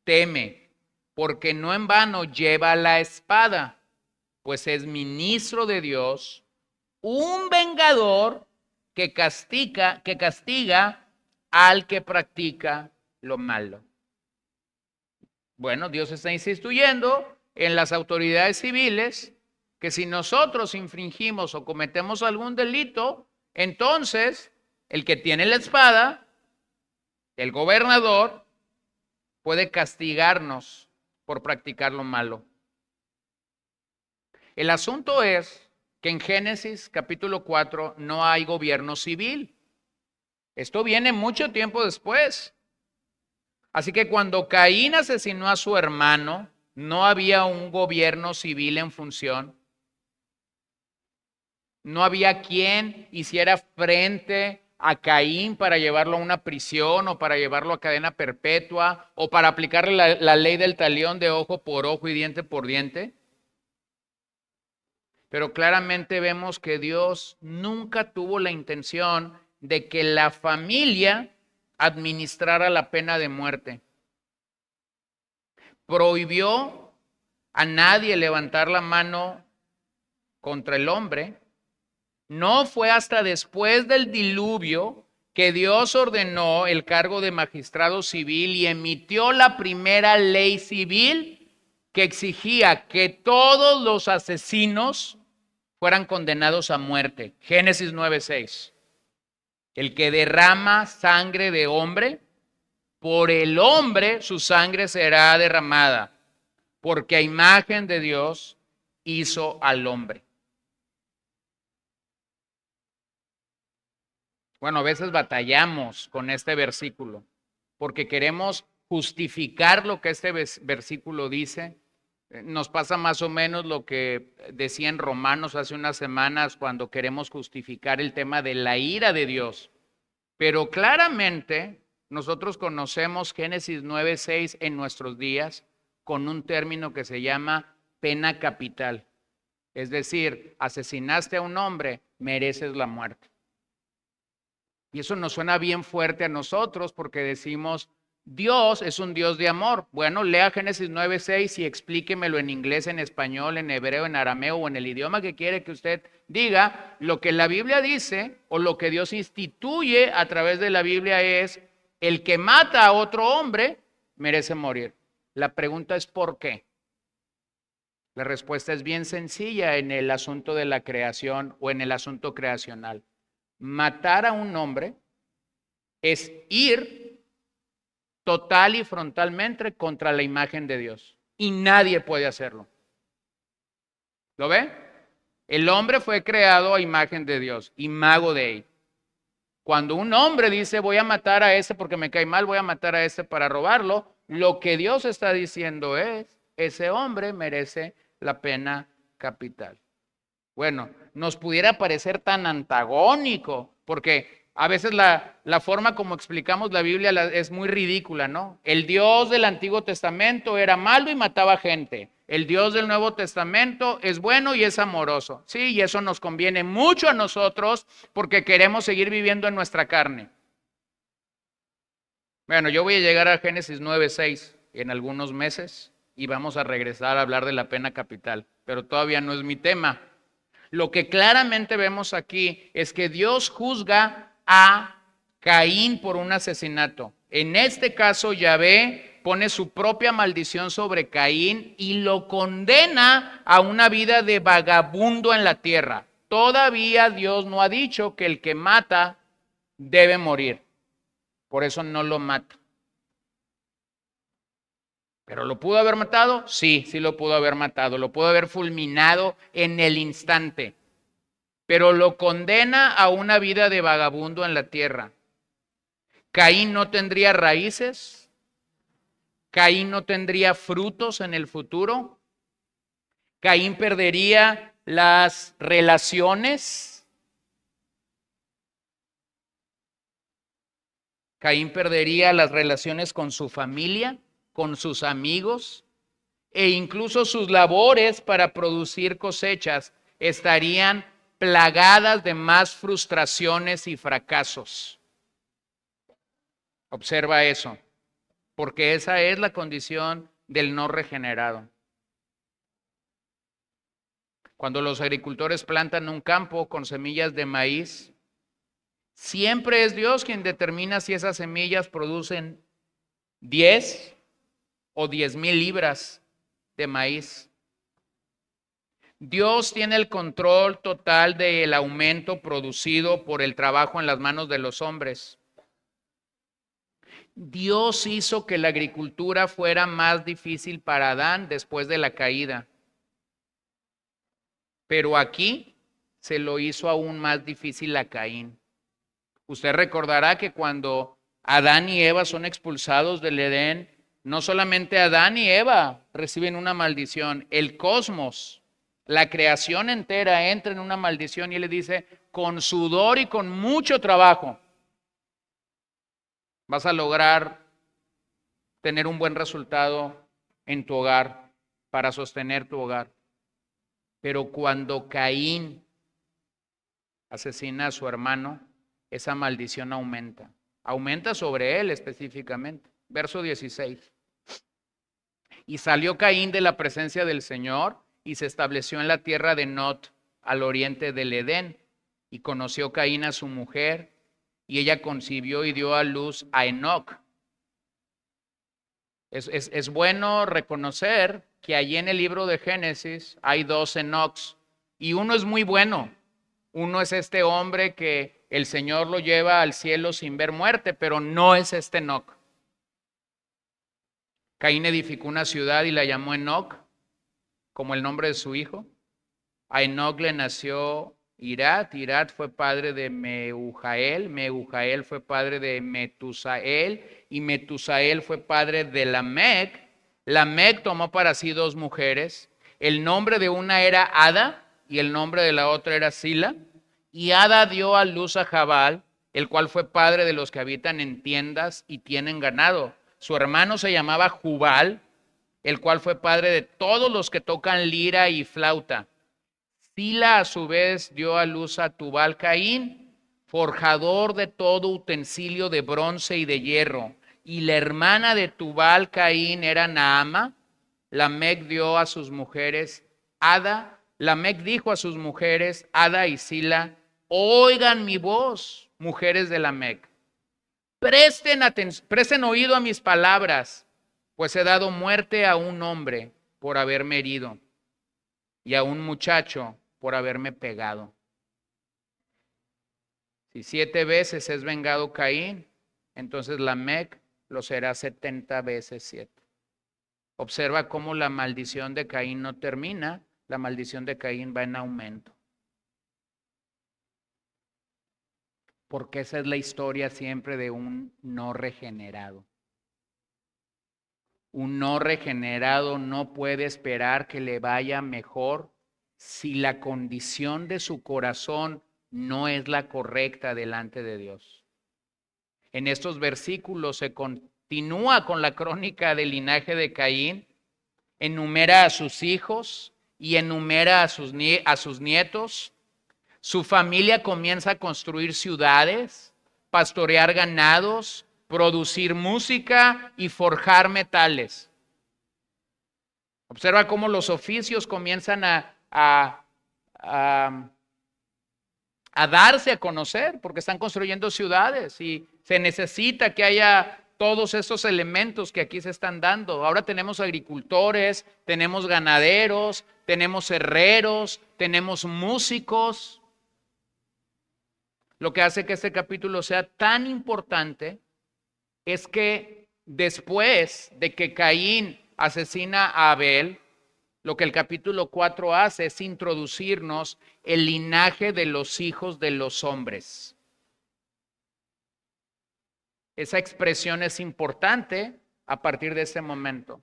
teme, porque no en vano lleva la espada, pues es ministro de Dios, un vengador que castiga al que practica lo malo. Bueno, Dios está instituyendo en las autoridades civiles que si nosotros infringimos o cometemos algún delito, entonces el que tiene la espada, el gobernador, puede castigarnos por practicar lo malo. El asunto es que en Génesis capítulo 4 no hay gobierno civil. Esto viene mucho tiempo después. Así que cuando Caín asesinó a su hermano, no había un gobierno civil en función. No había quien hiciera frente a Caín para llevarlo a una prisión o para llevarlo a cadena perpetua o para aplicarle la ley del talión de ojo por ojo y diente por diente. Pero claramente vemos que Dios nunca tuvo la intención de que la familia administrara la pena de muerte. Prohibió a nadie levantar la mano contra el hombre. No fue hasta después del diluvio que Dios ordenó el cargo de magistrado civil y emitió la primera ley civil que exigía que todos los asesinos fueran condenados a muerte. Génesis 9:6. El que derrama sangre de hombre, por el hombre su sangre será derramada, porque a imagen de Dios hizo al hombre. Bueno, a veces batallamos con este versículo, porque queremos justificar lo que este versículo dice. Nos pasa más o menos lo que decía en Romanos hace unas semanas cuando queremos justificar el tema de la ira de Dios. Pero claramente nosotros conocemos Génesis 9:6 en nuestros días con un término que se llama pena capital. Es decir, asesinaste a un hombre, mereces la muerte. Y eso nos suena bien fuerte a nosotros porque decimos, Dios es un Dios de amor. Bueno, lea Génesis 9:6 y explíquemelo en inglés, en español, en hebreo, en arameo o en el idioma que quiere que usted diga. Lo que la Biblia dice o lo que Dios instituye a través de la Biblia es, el que mata a otro hombre merece morir. La pregunta es ¿por qué? La respuesta es bien sencilla en el asunto de la creación o en el asunto creacional. Matar a un hombre es ir total y frontalmente contra la imagen de Dios. Y nadie puede hacerlo. ¿Lo ve? El hombre fue creado a imagen de Dios, imago Dei. Cuando un hombre dice voy a matar a ese porque me cae mal, voy a matar a ese para robarlo, lo que Dios está diciendo es, ese hombre merece la pena capital. Bueno, nos pudiera parecer tan antagónico, porque a veces la forma como explicamos la Biblia es muy ridícula, ¿no? El Dios del Antiguo Testamento era malo y mataba gente. El Dios del Nuevo Testamento es bueno y es amoroso. Sí, y eso nos conviene mucho a nosotros porque queremos seguir viviendo en nuestra carne. Bueno, yo voy a llegar a Génesis 9:6 en algunos meses y vamos a regresar a hablar de la pena capital, pero todavía no es mi tema. Lo que claramente vemos aquí es que Dios juzga a Caín por un asesinato. En este caso, Yahvé pone su propia maldición sobre Caín y lo condena a una vida de vagabundo en la tierra. Todavía Dios no ha dicho que el que mata debe morir. Por eso no lo mata. ¿Pero lo pudo haber matado? Sí, sí lo pudo haber matado. Lo pudo haber fulminado en el instante. Pero lo condena a una vida de vagabundo en la tierra. Caín no tendría raíces. Caín no tendría frutos en el futuro. Caín perdería las relaciones. Caín perdería las relaciones con su familia, con sus amigos, e incluso sus labores para producir cosechas estarían plagadas de más frustraciones y fracasos. Observa eso, porque esa es la condición del no regenerado. Cuando los agricultores plantan un campo con semillas de maíz, siempre es Dios quien determina si esas semillas producen 10 o 10,000 libras de maíz. Dios tiene el control total del aumento producido por el trabajo en las manos de los hombres. Dios hizo que la agricultura fuera más difícil para Adán después de la caída. Pero aquí se lo hizo aún más difícil a Caín. Usted recordará que cuando Adán y Eva son expulsados del Edén, no solamente Adán y Eva reciben una maldición, el cosmos, la creación entera entra en una maldición y él le dice, con sudor y con mucho trabajo vas a lograr tener un buen resultado en tu hogar, para sostener tu hogar. Pero cuando Caín asesina a su hermano, esa maldición aumenta. Aumenta sobre él específicamente. Verso 16. Y salió Caín de la presencia del Señor y se estableció en la tierra de Nod, al oriente del Edén. Y conoció Caín a su mujer, y ella concibió y dio a luz a Enoc. Es bueno reconocer que allí en el libro de Génesis hay 2 Enocs, Y uno es muy bueno. Uno es este hombre que el Señor lo lleva al cielo sin ver muerte, pero no es este Enoc. Caín edificó una ciudad y la llamó Enoc, como el nombre de su hijo. A Enoc le nació Irad. Irad fue padre de Meujael. Meujael fue padre de Metusael. Y Metusael fue padre de Lamec. Lamec tomó para sí 2 mujeres. El nombre de una era Ada y el nombre de la otra era Sila. Y Ada dio a luz a Jabal, el cual fue padre de los que habitan en tiendas y tienen ganado. Su hermano se llamaba Jubal, el cual fue padre de todos los que tocan lira y flauta. Sila a su vez dio a luz a Tubal Caín, forjador de todo utensilio de bronce y de hierro. Y la hermana de Tubal Caín era Naama. Lamec dio a sus mujeres Ada. Lamec dijo a sus mujeres Ada y Sila: oigan mi voz, mujeres de Lamec. Presten oído a mis palabras, pues he dado muerte a un hombre por haberme herido y a un muchacho por haberme pegado. Si 7 veces es vengado Caín, entonces Lamec lo será 70 veces 7. Observa cómo la maldición de Caín no termina, la maldición de Caín va en aumento. Porque esa es la historia siempre de un no regenerado. Un no regenerado no puede esperar que le vaya mejor si la condición de su corazón no es la correcta delante de Dios. En estos versículos se continúa con la crónica del linaje de Caín, enumera a sus hijos y enumera a sus nietos. Su familia comienza a construir ciudades, pastorear ganados, producir música y forjar metales. Observa cómo los oficios comienzan a darse a conocer, porque están construyendo ciudades y se necesita que haya todos esos elementos que aquí se están dando. Ahora tenemos agricultores, tenemos ganaderos, tenemos herreros, tenemos músicos. Lo que hace que este capítulo sea tan importante es que después de que Caín asesina a Abel, lo que el capítulo 4 hace es introducirnos el linaje de los hijos de los hombres. Esa expresión es importante a partir de ese momento.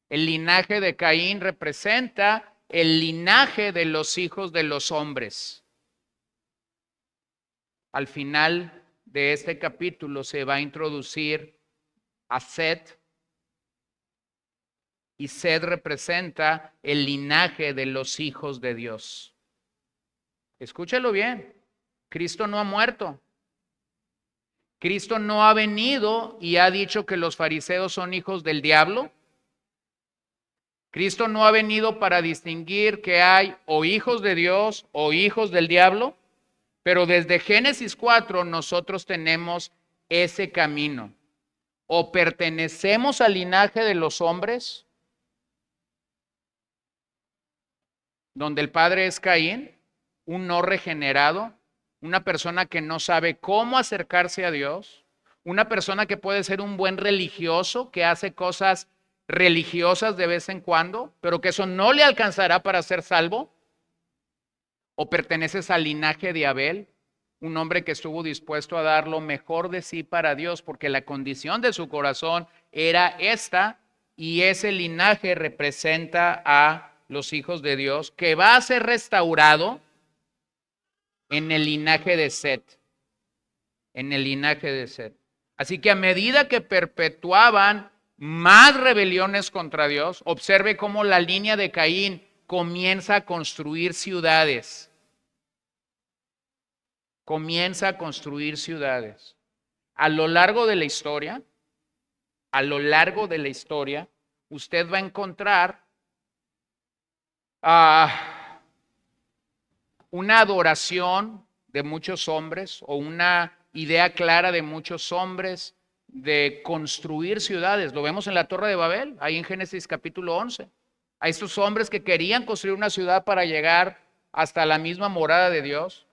El linaje de Caín representa el linaje de los hijos de los hombres. Al final de este capítulo se va a introducir a Set, y Set representa el linaje de los hijos de Dios. Escúchalo bien, Cristo no ha muerto. Cristo no ha venido y ha dicho que los fariseos son hijos del diablo. Cristo no ha venido para distinguir que hay o hijos de Dios o hijos del diablo, pero desde Génesis 4 nosotros tenemos ese camino. O pertenecemos al linaje de los hombres, donde el padre es Caín, un no regenerado, una persona que no sabe cómo acercarse a Dios, una persona que puede ser un buen religioso, que hace cosas religiosas de vez en cuando, pero que eso no le alcanzará para ser salvo. O perteneces al linaje de Abel, un hombre que estuvo dispuesto a dar lo mejor de sí para Dios, porque la condición de su corazón era esta, y ese linaje representa a los hijos de Dios, que va a ser restaurado en el linaje de Set. En el linaje de Set. Así que a medida que perpetuaban más rebeliones contra Dios, observe cómo la línea de Caín comienza a construir ciudades. Comienza a construir ciudades. A lo largo de la historia, usted va a encontrar una adoración de muchos hombres o una idea clara de muchos hombres de construir ciudades. Lo vemos en la Torre de Babel, ahí en Génesis capítulo 11. A estos hombres que querían construir una ciudad para llegar hasta la misma morada de Dios,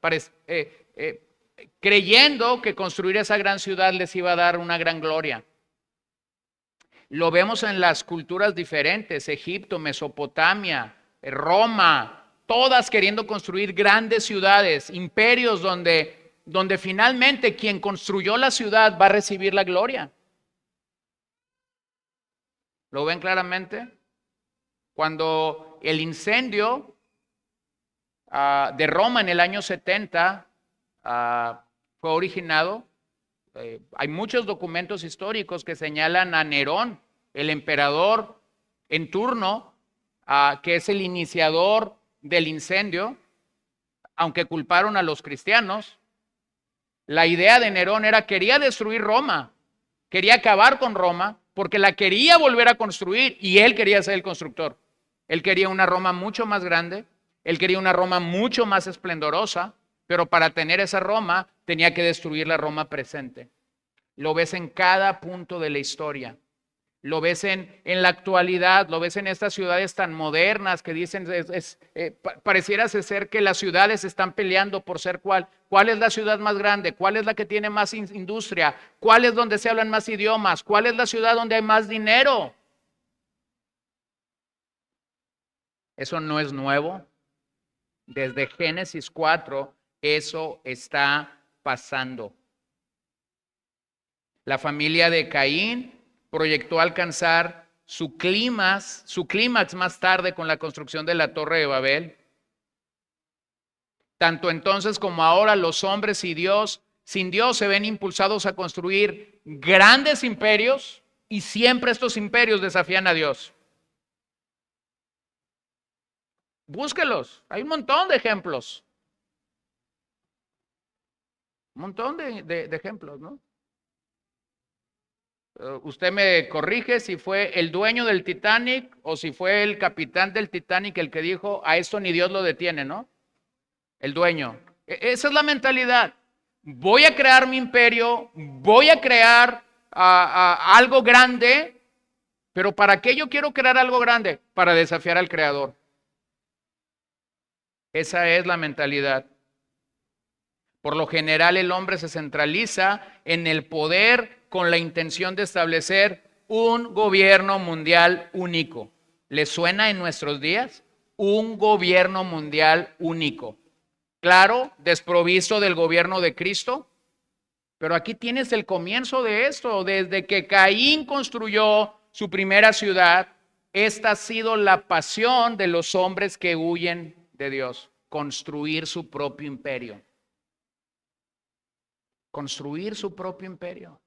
creyendo que construir esa gran ciudad les iba a dar una gran gloria. Lo vemos en las culturas diferentes, Egipto, Mesopotamia, Roma, todas queriendo construir grandes ciudades, imperios donde finalmente quien construyó la ciudad va a recibir la gloria. ¿Lo ven claramente? Cuando el incendio de Roma en el año 70 fue originado, hay muchos documentos históricos que señalan a Nerón, el emperador en turno, que es el iniciador del incendio, aunque culparon a los cristianos. La idea de Nerón quería destruir Roma, quería acabar con Roma, porque la quería volver a construir y él quería ser el constructor. Él quería una Roma mucho más grande, él quería una Roma mucho más esplendorosa, pero para tener esa Roma tenía que destruir la Roma presente. Lo ves en cada punto de la historia. Lo ves en la actualidad, lo ves en estas ciudades tan modernas que dicen, pareciera ser que las ciudades están peleando por ser cuál es la ciudad más grande, cuál es la que tiene más industria, cuál es donde se hablan más idiomas, cuál es la ciudad donde hay más dinero. Eso no es nuevo. Desde Génesis 4, eso está pasando. La familia de Caín proyectó alcanzar su clímax más tarde con la construcción de la Torre de Babel. Tanto entonces como ahora los hombres sin Dios se ven impulsados a construir grandes imperios y siempre estos imperios desafían a Dios. Búsquelos, hay un montón de ejemplos. Un montón de ejemplos, ¿no? Usted me corrige si fue el dueño del Titanic o si fue el capitán del Titanic el que dijo, a esto ni Dios lo detiene, ¿no? El dueño. Esa es la mentalidad. Voy a crear mi imperio, voy a crear algo grande, pero ¿para qué yo quiero crear algo grande? Para desafiar al Creador. Esa es la mentalidad. Por lo general el hombre se centraliza en el poder con la intención de establecer un gobierno mundial único. ¿Le suena en nuestros días? Un gobierno mundial único. Claro, desprovisto del gobierno de Cristo, pero aquí tienes el comienzo de esto. Desde que Caín construyó su primera ciudad, esta ha sido la pasión de los hombres que huyen de Dios, construir su propio imperio. Construir su propio imperio.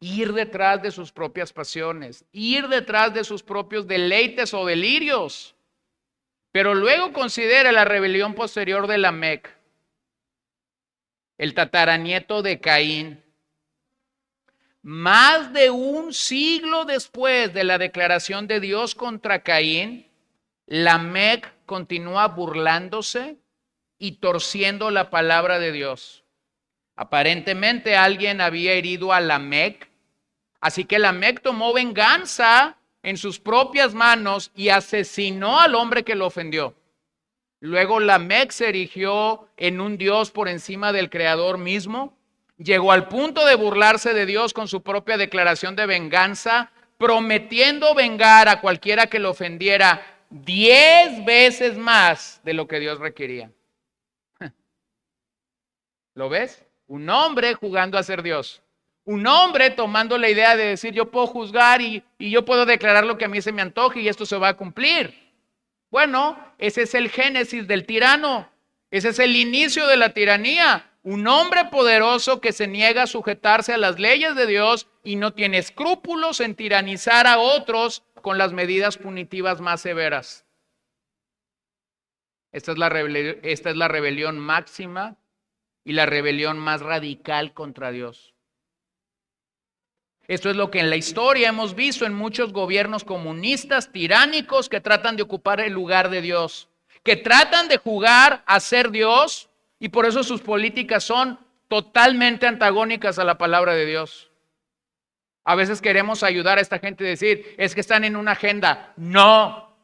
Ir detrás de sus propias pasiones, ir detrás de sus propios deleites o delirios. Pero luego considera la rebelión posterior de Lamec, el tataranieto de Caín. Más de un siglo después de la declaración de Dios contra Caín, Lamec continúa burlándose y torciendo la palabra de Dios. Aparentemente alguien había herido a Lamec, así que Lamec tomó venganza en sus propias manos y asesinó al hombre que lo ofendió. Luego Lamec se erigió en un Dios por encima del Creador mismo, llegó al punto de burlarse de Dios con su propia declaración de venganza, prometiendo vengar a cualquiera que lo ofendiera 10 veces más de lo que Dios requería. ¿Lo ves? Un hombre jugando a ser Dios. Un hombre tomando la idea de decir, yo puedo juzgar y yo puedo declarar lo que a mí se me antoje y esto se va a cumplir. Bueno, ese es el génesis del tirano. Ese es el inicio de la tiranía. Un hombre poderoso que se niega a sujetarse a las leyes de Dios y no tiene escrúpulos en tiranizar a otros con las medidas punitivas más severas. Esta es la rebelión máxima y la rebelión más radical contra Dios. Esto es lo que en la historia hemos visto en muchos gobiernos comunistas, tiránicos, que tratan de ocupar el lugar de Dios, que tratan de jugar a ser Dios, y por eso sus políticas son totalmente antagónicas a la palabra de Dios. A veces queremos ayudar a esta gente y decir, es que están en una agenda. No,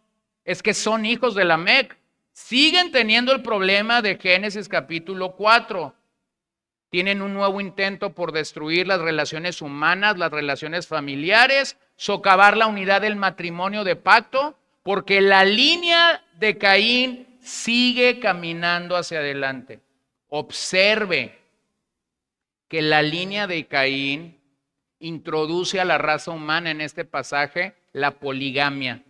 es que son hijos de Lamec. Siguen teniendo el problema de Génesis capítulo 4. Tienen un nuevo intento por destruir las relaciones humanas, las relaciones familiares, socavar la unidad del matrimonio de pacto, porque la línea de Caín sigue caminando hacia adelante. Observe que la línea de Caín introduce a la raza humana en este pasaje la poligamia.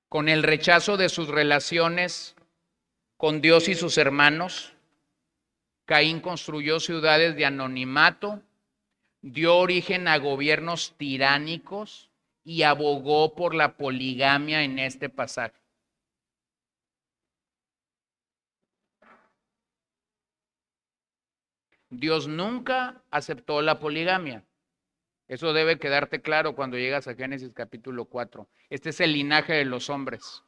Con el rechazo de sus relaciones con Dios y sus hermanos, Caín construyó ciudades de anonimato, dio origen a gobiernos tiránicos y abogó por la poligamia en este pasaje. Dios nunca aceptó la poligamia. Eso debe quedarte claro cuando llegas a Génesis capítulo 4. Este es el linaje de los hombres.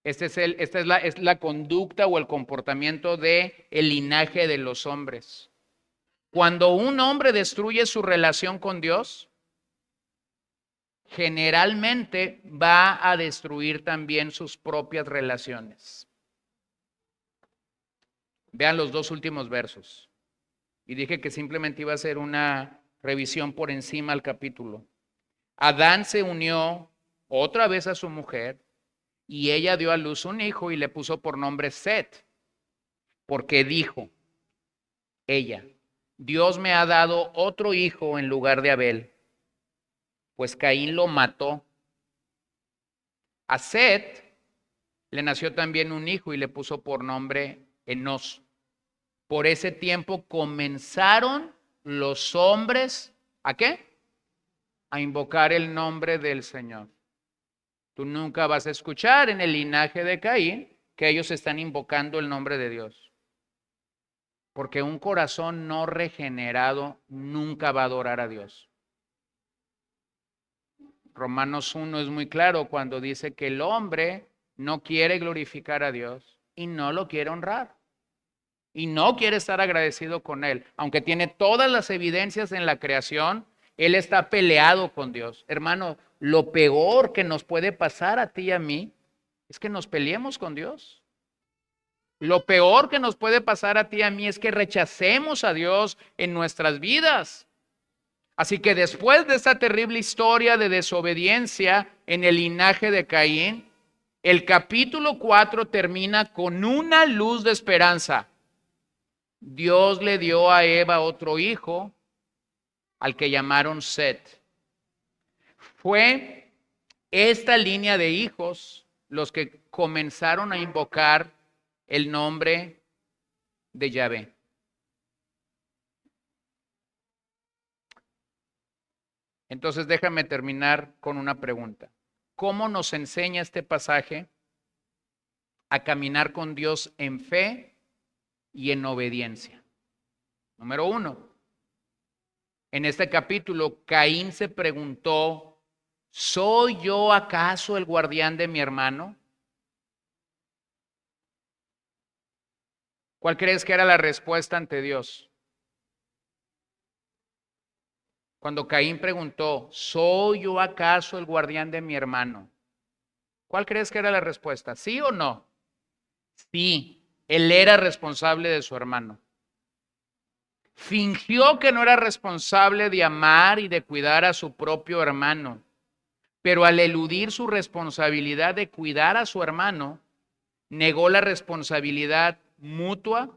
Esta es la conducta o el comportamiento del linaje de los hombres. Cuando un hombre destruye su relación con Dios, generalmente va a destruir también sus propias relaciones. Vean los dos últimos versos. Y dije que simplemente iba a hacer una revisión por encima al capítulo. Adán se unió otra vez a su mujer y ella dio a luz un hijo y le puso por nombre Set, porque dijo ella: Dios me ha dado otro hijo en lugar de Abel, pues Caín lo mató. A Set le nació también un hijo y le puso por nombre Enos. Por ese tiempo comenzaron los hombres, ¿a qué? A invocar el nombre del Señor. Tú nunca vas a escuchar en el linaje de Caín que ellos están invocando el nombre de Dios. Porque un corazón no regenerado nunca va a adorar a Dios. Romanos 1 es muy claro cuando dice que el hombre no quiere glorificar a Dios y no lo quiere honrar. Y no quiere estar agradecido con Él. Aunque tiene todas las evidencias en la creación, Él está peleado con Dios. Hermano, lo peor que nos puede pasar a ti y a mí es que nos peleemos con Dios. Lo peor que nos puede pasar a ti y a mí es que rechacemos a Dios en nuestras vidas. Así que después de esta terrible historia de desobediencia en el linaje de Caín, el capítulo 4 termina con una luz de esperanza. Dios le dio a Eva otro hijo, al que llamaron Set. Fue esta línea de hijos los que comenzaron a invocar el nombre de Yahvé. Entonces déjame terminar con una pregunta. ¿Cómo nos enseña este pasaje a caminar con Dios en fe y en obediencia? Número 1. En este capítulo, Caín se preguntó: ¿soy yo acaso el guardián de mi hermano? ¿Cuál crees que era la respuesta ante Dios? Cuando Caín preguntó: ¿soy yo acaso el guardián de mi hermano? ¿Cuál crees que era la respuesta? ¿Sí o no? Sí, él era responsable de su hermano. Fingió que no era responsable de amar y de cuidar a su propio hermano, pero al eludir su responsabilidad de cuidar a su hermano, negó la responsabilidad mutua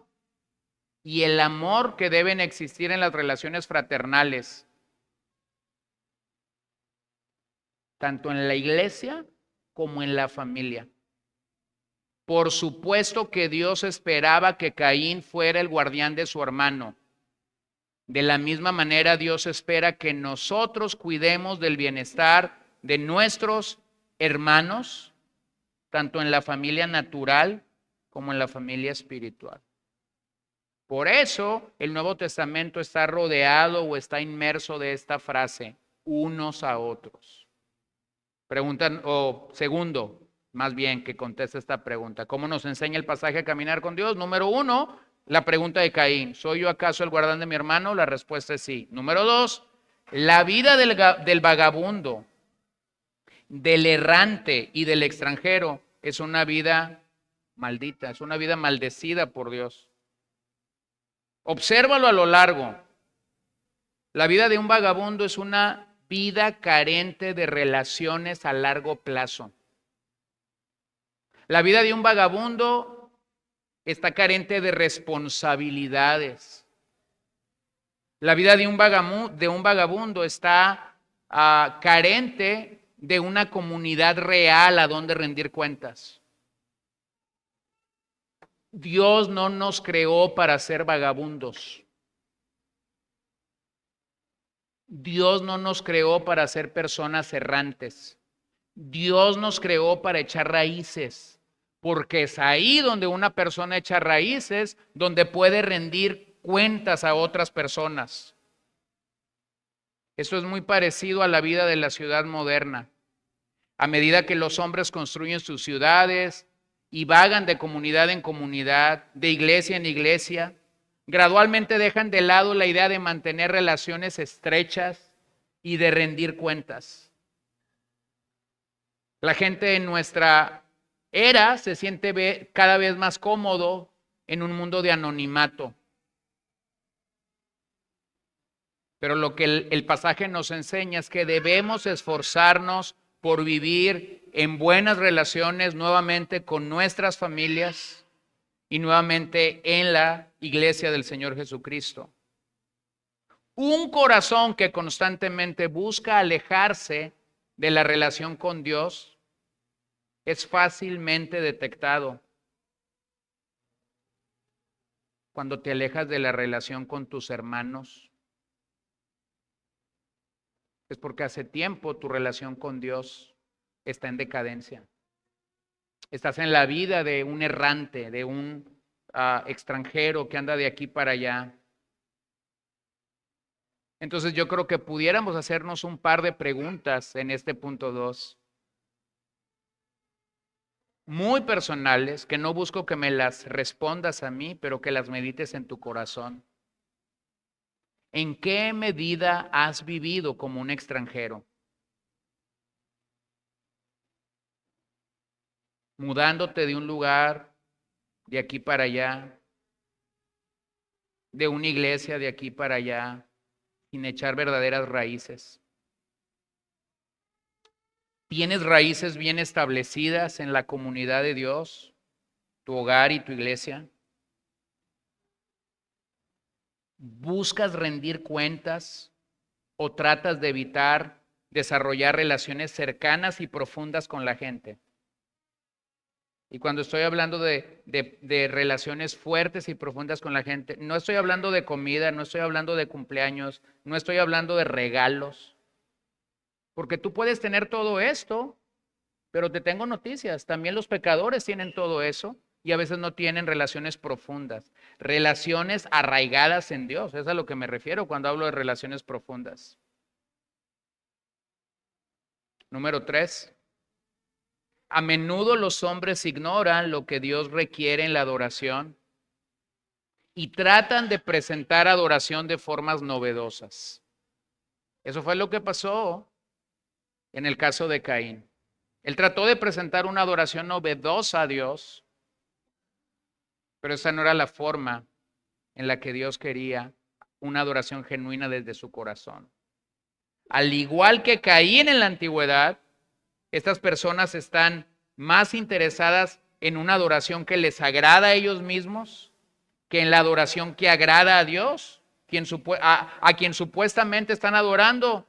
y el amor que deben existir en las relaciones fraternales, tanto en la iglesia como en la familia. Por supuesto que Dios esperaba que Caín fuera el guardián de su hermano. De la misma manera, Dios espera que nosotros cuidemos del bienestar de nuestros hermanos, tanto en la familia natural como en la familia espiritual. Por eso, el Nuevo Testamento está rodeado o está inmerso de esta frase: unos a otros. Preguntan, o segundo, más bien que conteste esta pregunta: ¿cómo nos enseña el pasaje a caminar con Dios? Número 1, la pregunta de Caín: ¿soy yo acaso el guardián de mi hermano? La respuesta es sí. Número 2, la vida del vagabundo, del errante y del extranjero es una vida maldita, es una vida maldecida por Dios. Obsérvalo a lo largo. La vida de un vagabundo es una vida carente de relaciones a largo plazo. La vida de un vagabundo está carente de responsabilidades. La vida de un vagabundo está carente de una comunidad real a donde rendir cuentas. Dios no nos creó para ser vagabundos. Dios no nos creó para ser personas errantes. Dios nos creó para echar raíces, porque es ahí donde una persona echa raíces, donde puede rendir cuentas a otras personas. Eso es muy parecido a la vida de la ciudad moderna. A medida que los hombres construyen sus ciudades y vagan de comunidad en comunidad, de iglesia en iglesia, gradualmente dejan de lado la idea de mantener relaciones estrechas y de rendir cuentas. La gente en nuestra era se siente cada vez más cómodo en un mundo de anonimato. Pero lo que el pasaje nos enseña es que debemos esforzarnos por vivir en buenas relaciones nuevamente con nuestras familias y nuevamente en la iglesia del Señor Jesucristo. Un corazón que constantemente busca alejarse de la relación con Dios es fácilmente detectado cuando te alejas de la relación con tus hermanos. Es porque hace tiempo tu relación con Dios está en decadencia. Estás en la vida de un errante, de un extranjero que anda de aquí para allá. Entonces yo creo que pudiéramos hacernos un par de preguntas en este punto 2. Muy personales, que no busco que me las respondas a mí, pero que las medites en tu corazón. ¿En qué medida has vivido como un extranjero? Mudándote de un lugar de aquí para allá, de una iglesia de aquí para allá, sin echar verdaderas raíces. ¿Tienes raíces bien establecidas en la comunidad de Dios, tu hogar y tu iglesia? ¿Buscas rendir cuentas o tratas de evitar desarrollar relaciones cercanas y profundas con la gente? Y cuando estoy hablando de relaciones fuertes y profundas con la gente, no estoy hablando de comida, no estoy hablando de cumpleaños, no estoy hablando de regalos. Porque tú puedes tener todo esto, pero te tengo noticias, también los pecadores tienen todo eso y a veces no tienen relaciones profundas, relaciones arraigadas en Dios. Es a lo que me refiero cuando hablo de relaciones profundas. Número 3. A menudo los hombres ignoran lo que Dios requiere en la adoración y tratan de presentar adoración de formas novedosas. Eso fue lo que pasó en el caso de Caín. Él trató de presentar una adoración novedosa a Dios, pero esa no era la forma en la que Dios quería una adoración genuina desde su corazón. Al igual que Caín en la antigüedad, estas personas están más interesadas en una adoración que les agrada a ellos mismos que en la adoración que agrada a Dios, a quien supuestamente están adorando.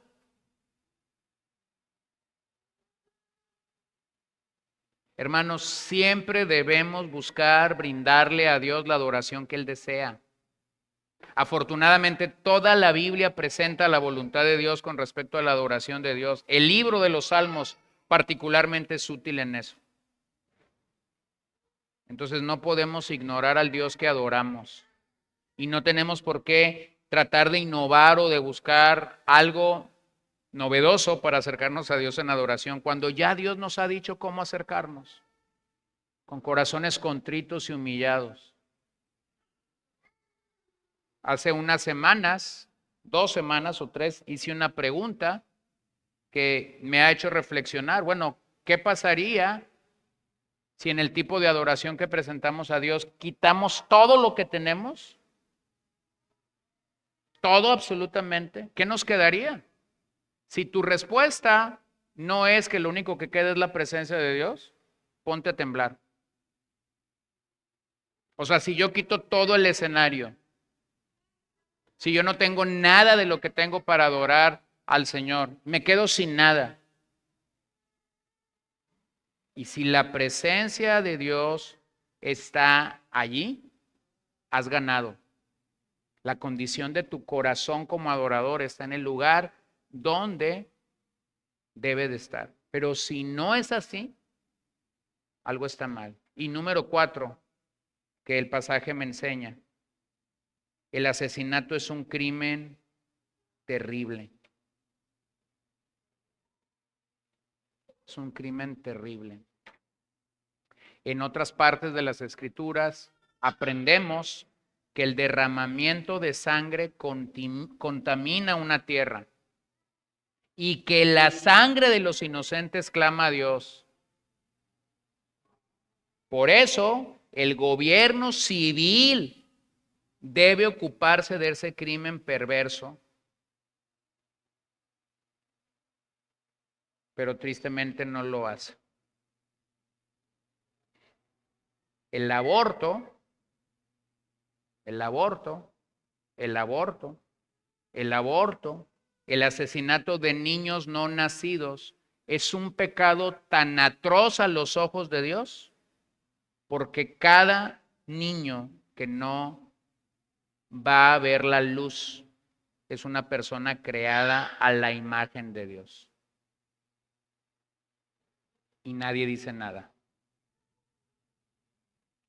Hermanos, siempre debemos buscar brindarle a Dios la adoración que Él desea. Afortunadamente, toda la Biblia presenta la voluntad de Dios con respecto a la adoración de Dios. El libro de los Salmos particularmente es útil en eso. Entonces no podemos ignorar al Dios que adoramos y no tenemos por qué tratar de innovar o de buscar algo novedoso para acercarnos a Dios en adoración, cuando ya Dios nos ha dicho cómo acercarnos, con corazones contritos y humillados. Hace unas semanas, 2 semanas o 3, hice una pregunta que me ha hecho reflexionar. Bueno, ¿qué pasaría Si en el tipo de adoración que presentamos a Dios quitamos todo lo que tenemos, todo absolutamente, ¿qué nos quedaría? Si tu respuesta no es que lo único que queda es la presencia de Dios, ponte a temblar. O sea, si yo quito todo el escenario, si yo no tengo nada de lo que tengo para adorar al Señor, me quedo sin nada. Y si la presencia de Dios está allí, has ganado. La condición de tu corazón como adorador está en el lugar donde debe de estar. Pero si no es así, algo está mal. Y número 4, que el pasaje me enseña, el asesinato es un crimen terrible. Es un crimen terrible. En otras partes de las Escrituras aprendemos que el derramamiento de sangre contamina una tierra y que la sangre de los inocentes clama a Dios. Por eso, el gobierno civil debe ocuparse de ese crimen perverso, pero tristemente no lo hace. El aborto, el asesinato de niños no nacidos es un pecado tan atroz a los ojos de Dios, porque cada niño que no va a ver la luz es una persona creada a la imagen de Dios. Y nadie dice nada.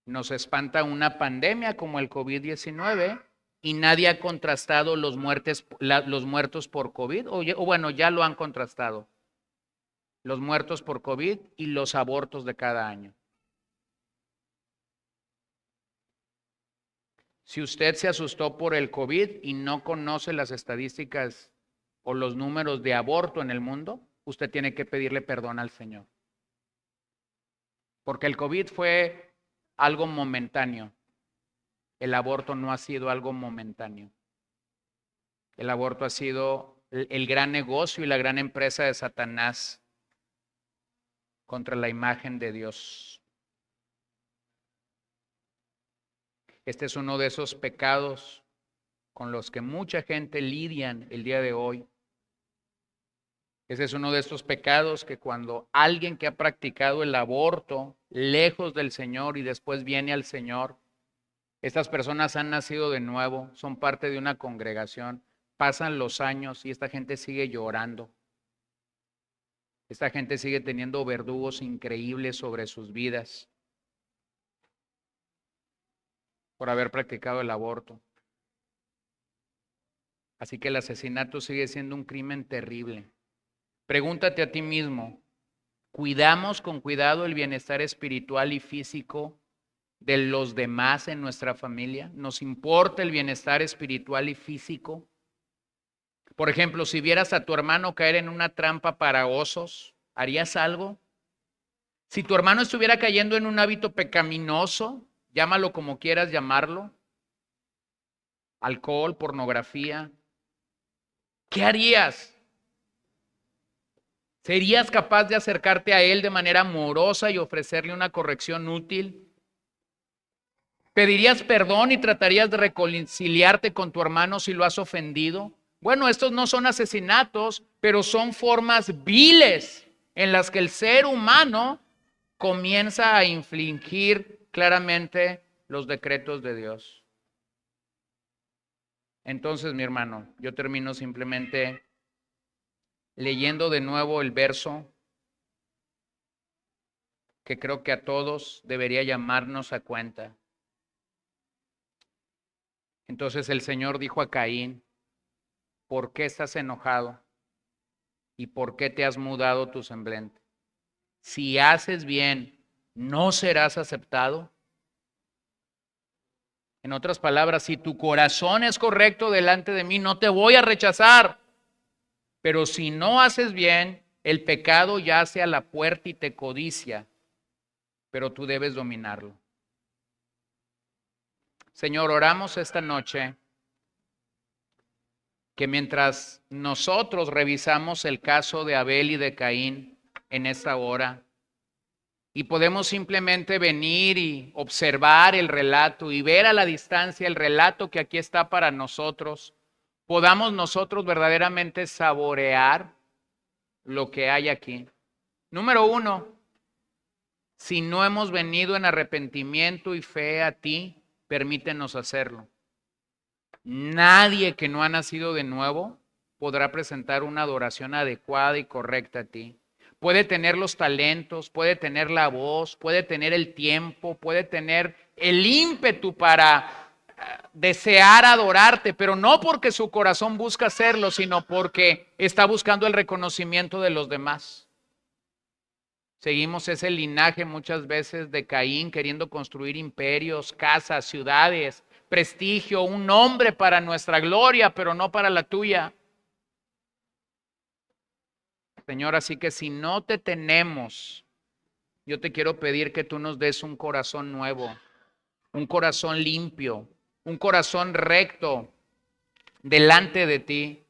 Nos espanta una pandemia como el COVID-19 y nadie ha contrastado los muertos por COVID, o bueno, ya lo han contrastado. Los muertos por COVID y los abortos de cada año. Si usted se asustó por el COVID y no conoce las estadísticas o los números de aborto en el mundo, usted tiene que pedirle perdón al Señor. Porque el COVID fue algo momentáneo. El aborto no ha sido algo momentáneo. El aborto ha sido el gran negocio y la gran empresa de Satanás contra la imagen de Dios. Este es uno de esos pecados con los que mucha gente lidian el día de hoy. Ese es uno de estos pecados que cuando alguien que ha practicado el aborto lejos del Señor y después viene al Señor, estas personas han nacido de nuevo, son parte de una congregación, pasan los años y esta gente sigue llorando. Esta gente sigue teniendo verdugos increíbles sobre sus vidas por haber practicado el aborto. Así que el asesinato sigue siendo un crimen terrible. Pregúntate a ti mismo, ¿cuidamos con cuidado el bienestar espiritual y físico de los demás en nuestra familia? ¿Nos importa el bienestar espiritual y físico? Por ejemplo, si vieras a tu hermano caer en una trampa para osos, ¿harías algo? Si tu hermano estuviera cayendo en un hábito pecaminoso, llámalo como quieras llamarlo, alcohol, pornografía, ¿qué harías? ¿Serías capaz de acercarte a él de manera amorosa y ofrecerle una corrección útil? ¿Pedirías perdón y tratarías de reconciliarte con tu hermano si lo has ofendido? Bueno, estos no son asesinatos, pero son formas viles en las que el ser humano comienza a infringir claramente los decretos de Dios. Entonces, mi hermano, yo termino simplemente leyendo de nuevo el verso que creo que a todos debería llamarnos a cuenta. Entonces el Señor dijo a Caín, ¿por qué estás enojado? ¿Y por qué te has mudado tu semblante? Si haces bien, ¿no serás aceptado? En otras palabras, si tu corazón es correcto delante de mí, no te voy a rechazar. Pero si no haces bien, el pecado yace a la puerta y te codicia. pero tú debes dominarlo. Señor, oramos esta noche que mientras nosotros revisamos el caso de Abel y de Caín en esta hora, y podemos simplemente venir y observar el relato y ver a la distancia el relato que aquí está para nosotros, podamos nosotros verdaderamente saborear lo que hay aquí. Número uno, si no hemos venido en arrepentimiento y fe a ti, permítenos hacerlo. Nadie que no ha nacido de nuevo podrá presentar una adoración adecuada y correcta a ti. Puede tener los talentos, puede tener la voz, puede tener el tiempo, puede tener el ímpetu para desear adorarte, pero no porque su corazón busca hacerlo, sino porque está buscando el reconocimiento de los demás. Seguimos ese linaje muchas veces de Caín queriendo construir imperios, casas, ciudades, prestigio, un nombre para nuestra gloria, pero no para la tuya. Señor, así que si no te tenemos, yo te quiero pedir que tú nos des un corazón nuevo, un corazón limpio, un corazón recto delante de ti,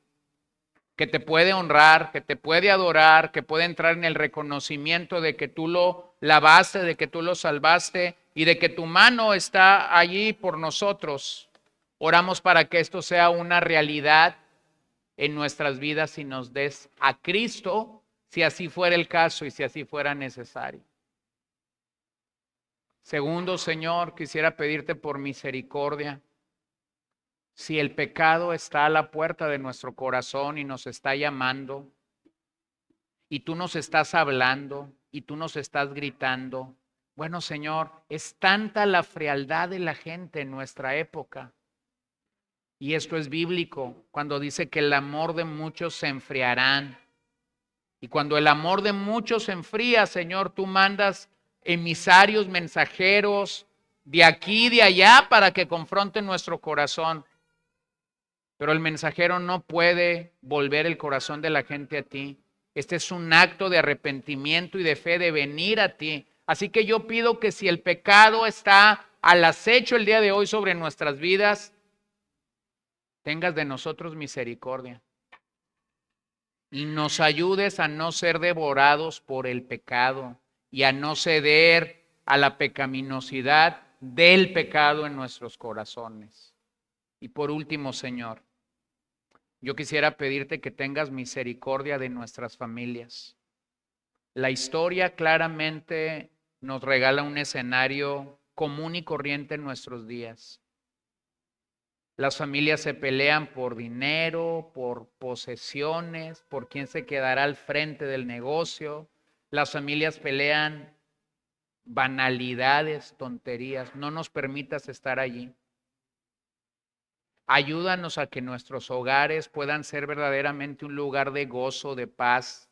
que te puede honrar, que te puede adorar, que puede entrar en el reconocimiento de que tú lo lavaste, de que tú lo salvaste y de que tu mano está allí por nosotros. Oramos para que esto sea una realidad en nuestras vidas y nos des a Cristo, si así fuera el caso y si así fuera necesario. Segundo, Señor, quisiera pedirte por misericordia. Si el pecado está a la puerta de nuestro corazón y nos está llamando, y tú nos estás hablando, y tú nos estás gritando, bueno, Señor, es tanta la frialdad de la gente en nuestra época. Y esto es bíblico, cuando dice que el amor de muchos se enfriarán. Y cuando el amor de muchos se enfría, Señor, tú mandas emisarios, mensajeros, de aquí y de allá para que confronten nuestro corazón. Pero el mensajero no puede volver el corazón de la gente a ti. Este es un acto de arrepentimiento y de fe de venir a ti. Así que yo pido que si el pecado está al acecho el día de hoy sobre nuestras vidas, tengas de nosotros misericordia y nos ayudes a no ser devorados por el pecado y a no ceder a la pecaminosidad del pecado en nuestros corazones. Y por último, Señor, yo quisiera pedirte que tengas misericordia de nuestras familias. La historia claramente nos regala un escenario común y corriente en nuestros días. Las familias se pelean por dinero, por posesiones, por quién se quedará al frente del negocio. Las familias pelean banalidades, tonterías. No nos permitas estar allí. Ayúdanos a que nuestros hogares puedan ser verdaderamente un lugar de gozo, de paz,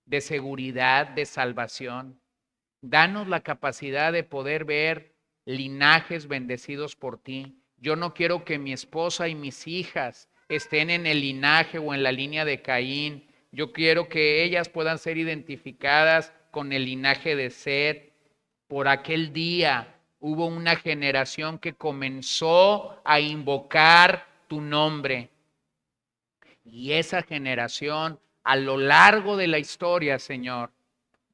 de seguridad, de salvación. Danos la capacidad de poder ver linajes bendecidos por ti. Yo no quiero que mi esposa y mis hijas estén en el linaje o en la línea de Caín. Yo quiero que ellas puedan ser identificadas con el linaje de Set. Por aquel día hubo una generación que comenzó a invocar tu nombre. Y esa generación, a lo largo de la historia, Señor,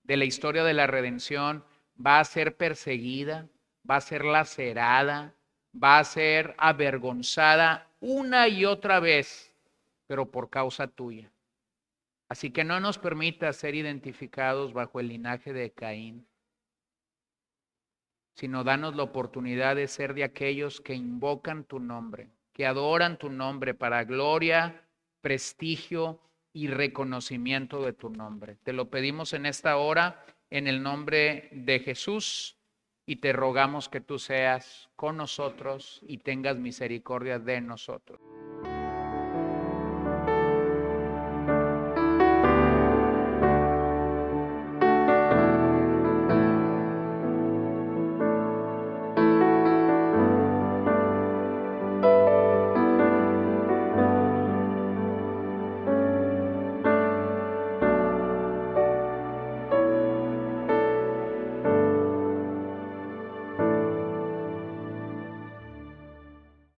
de la historia de la redención, va a ser perseguida, va a ser lacerada, va a ser avergonzada una y otra vez, pero por causa tuya. Así que no nos permitas ser identificados bajo el linaje de Caín, sino danos la oportunidad de ser de aquellos que invocan tu nombre, que adoran tu nombre para gloria, prestigio y reconocimiento de tu nombre. Te lo pedimos en esta hora, en el nombre de Jesús, y te rogamos que tú seas con nosotros y tengas misericordia de nosotros.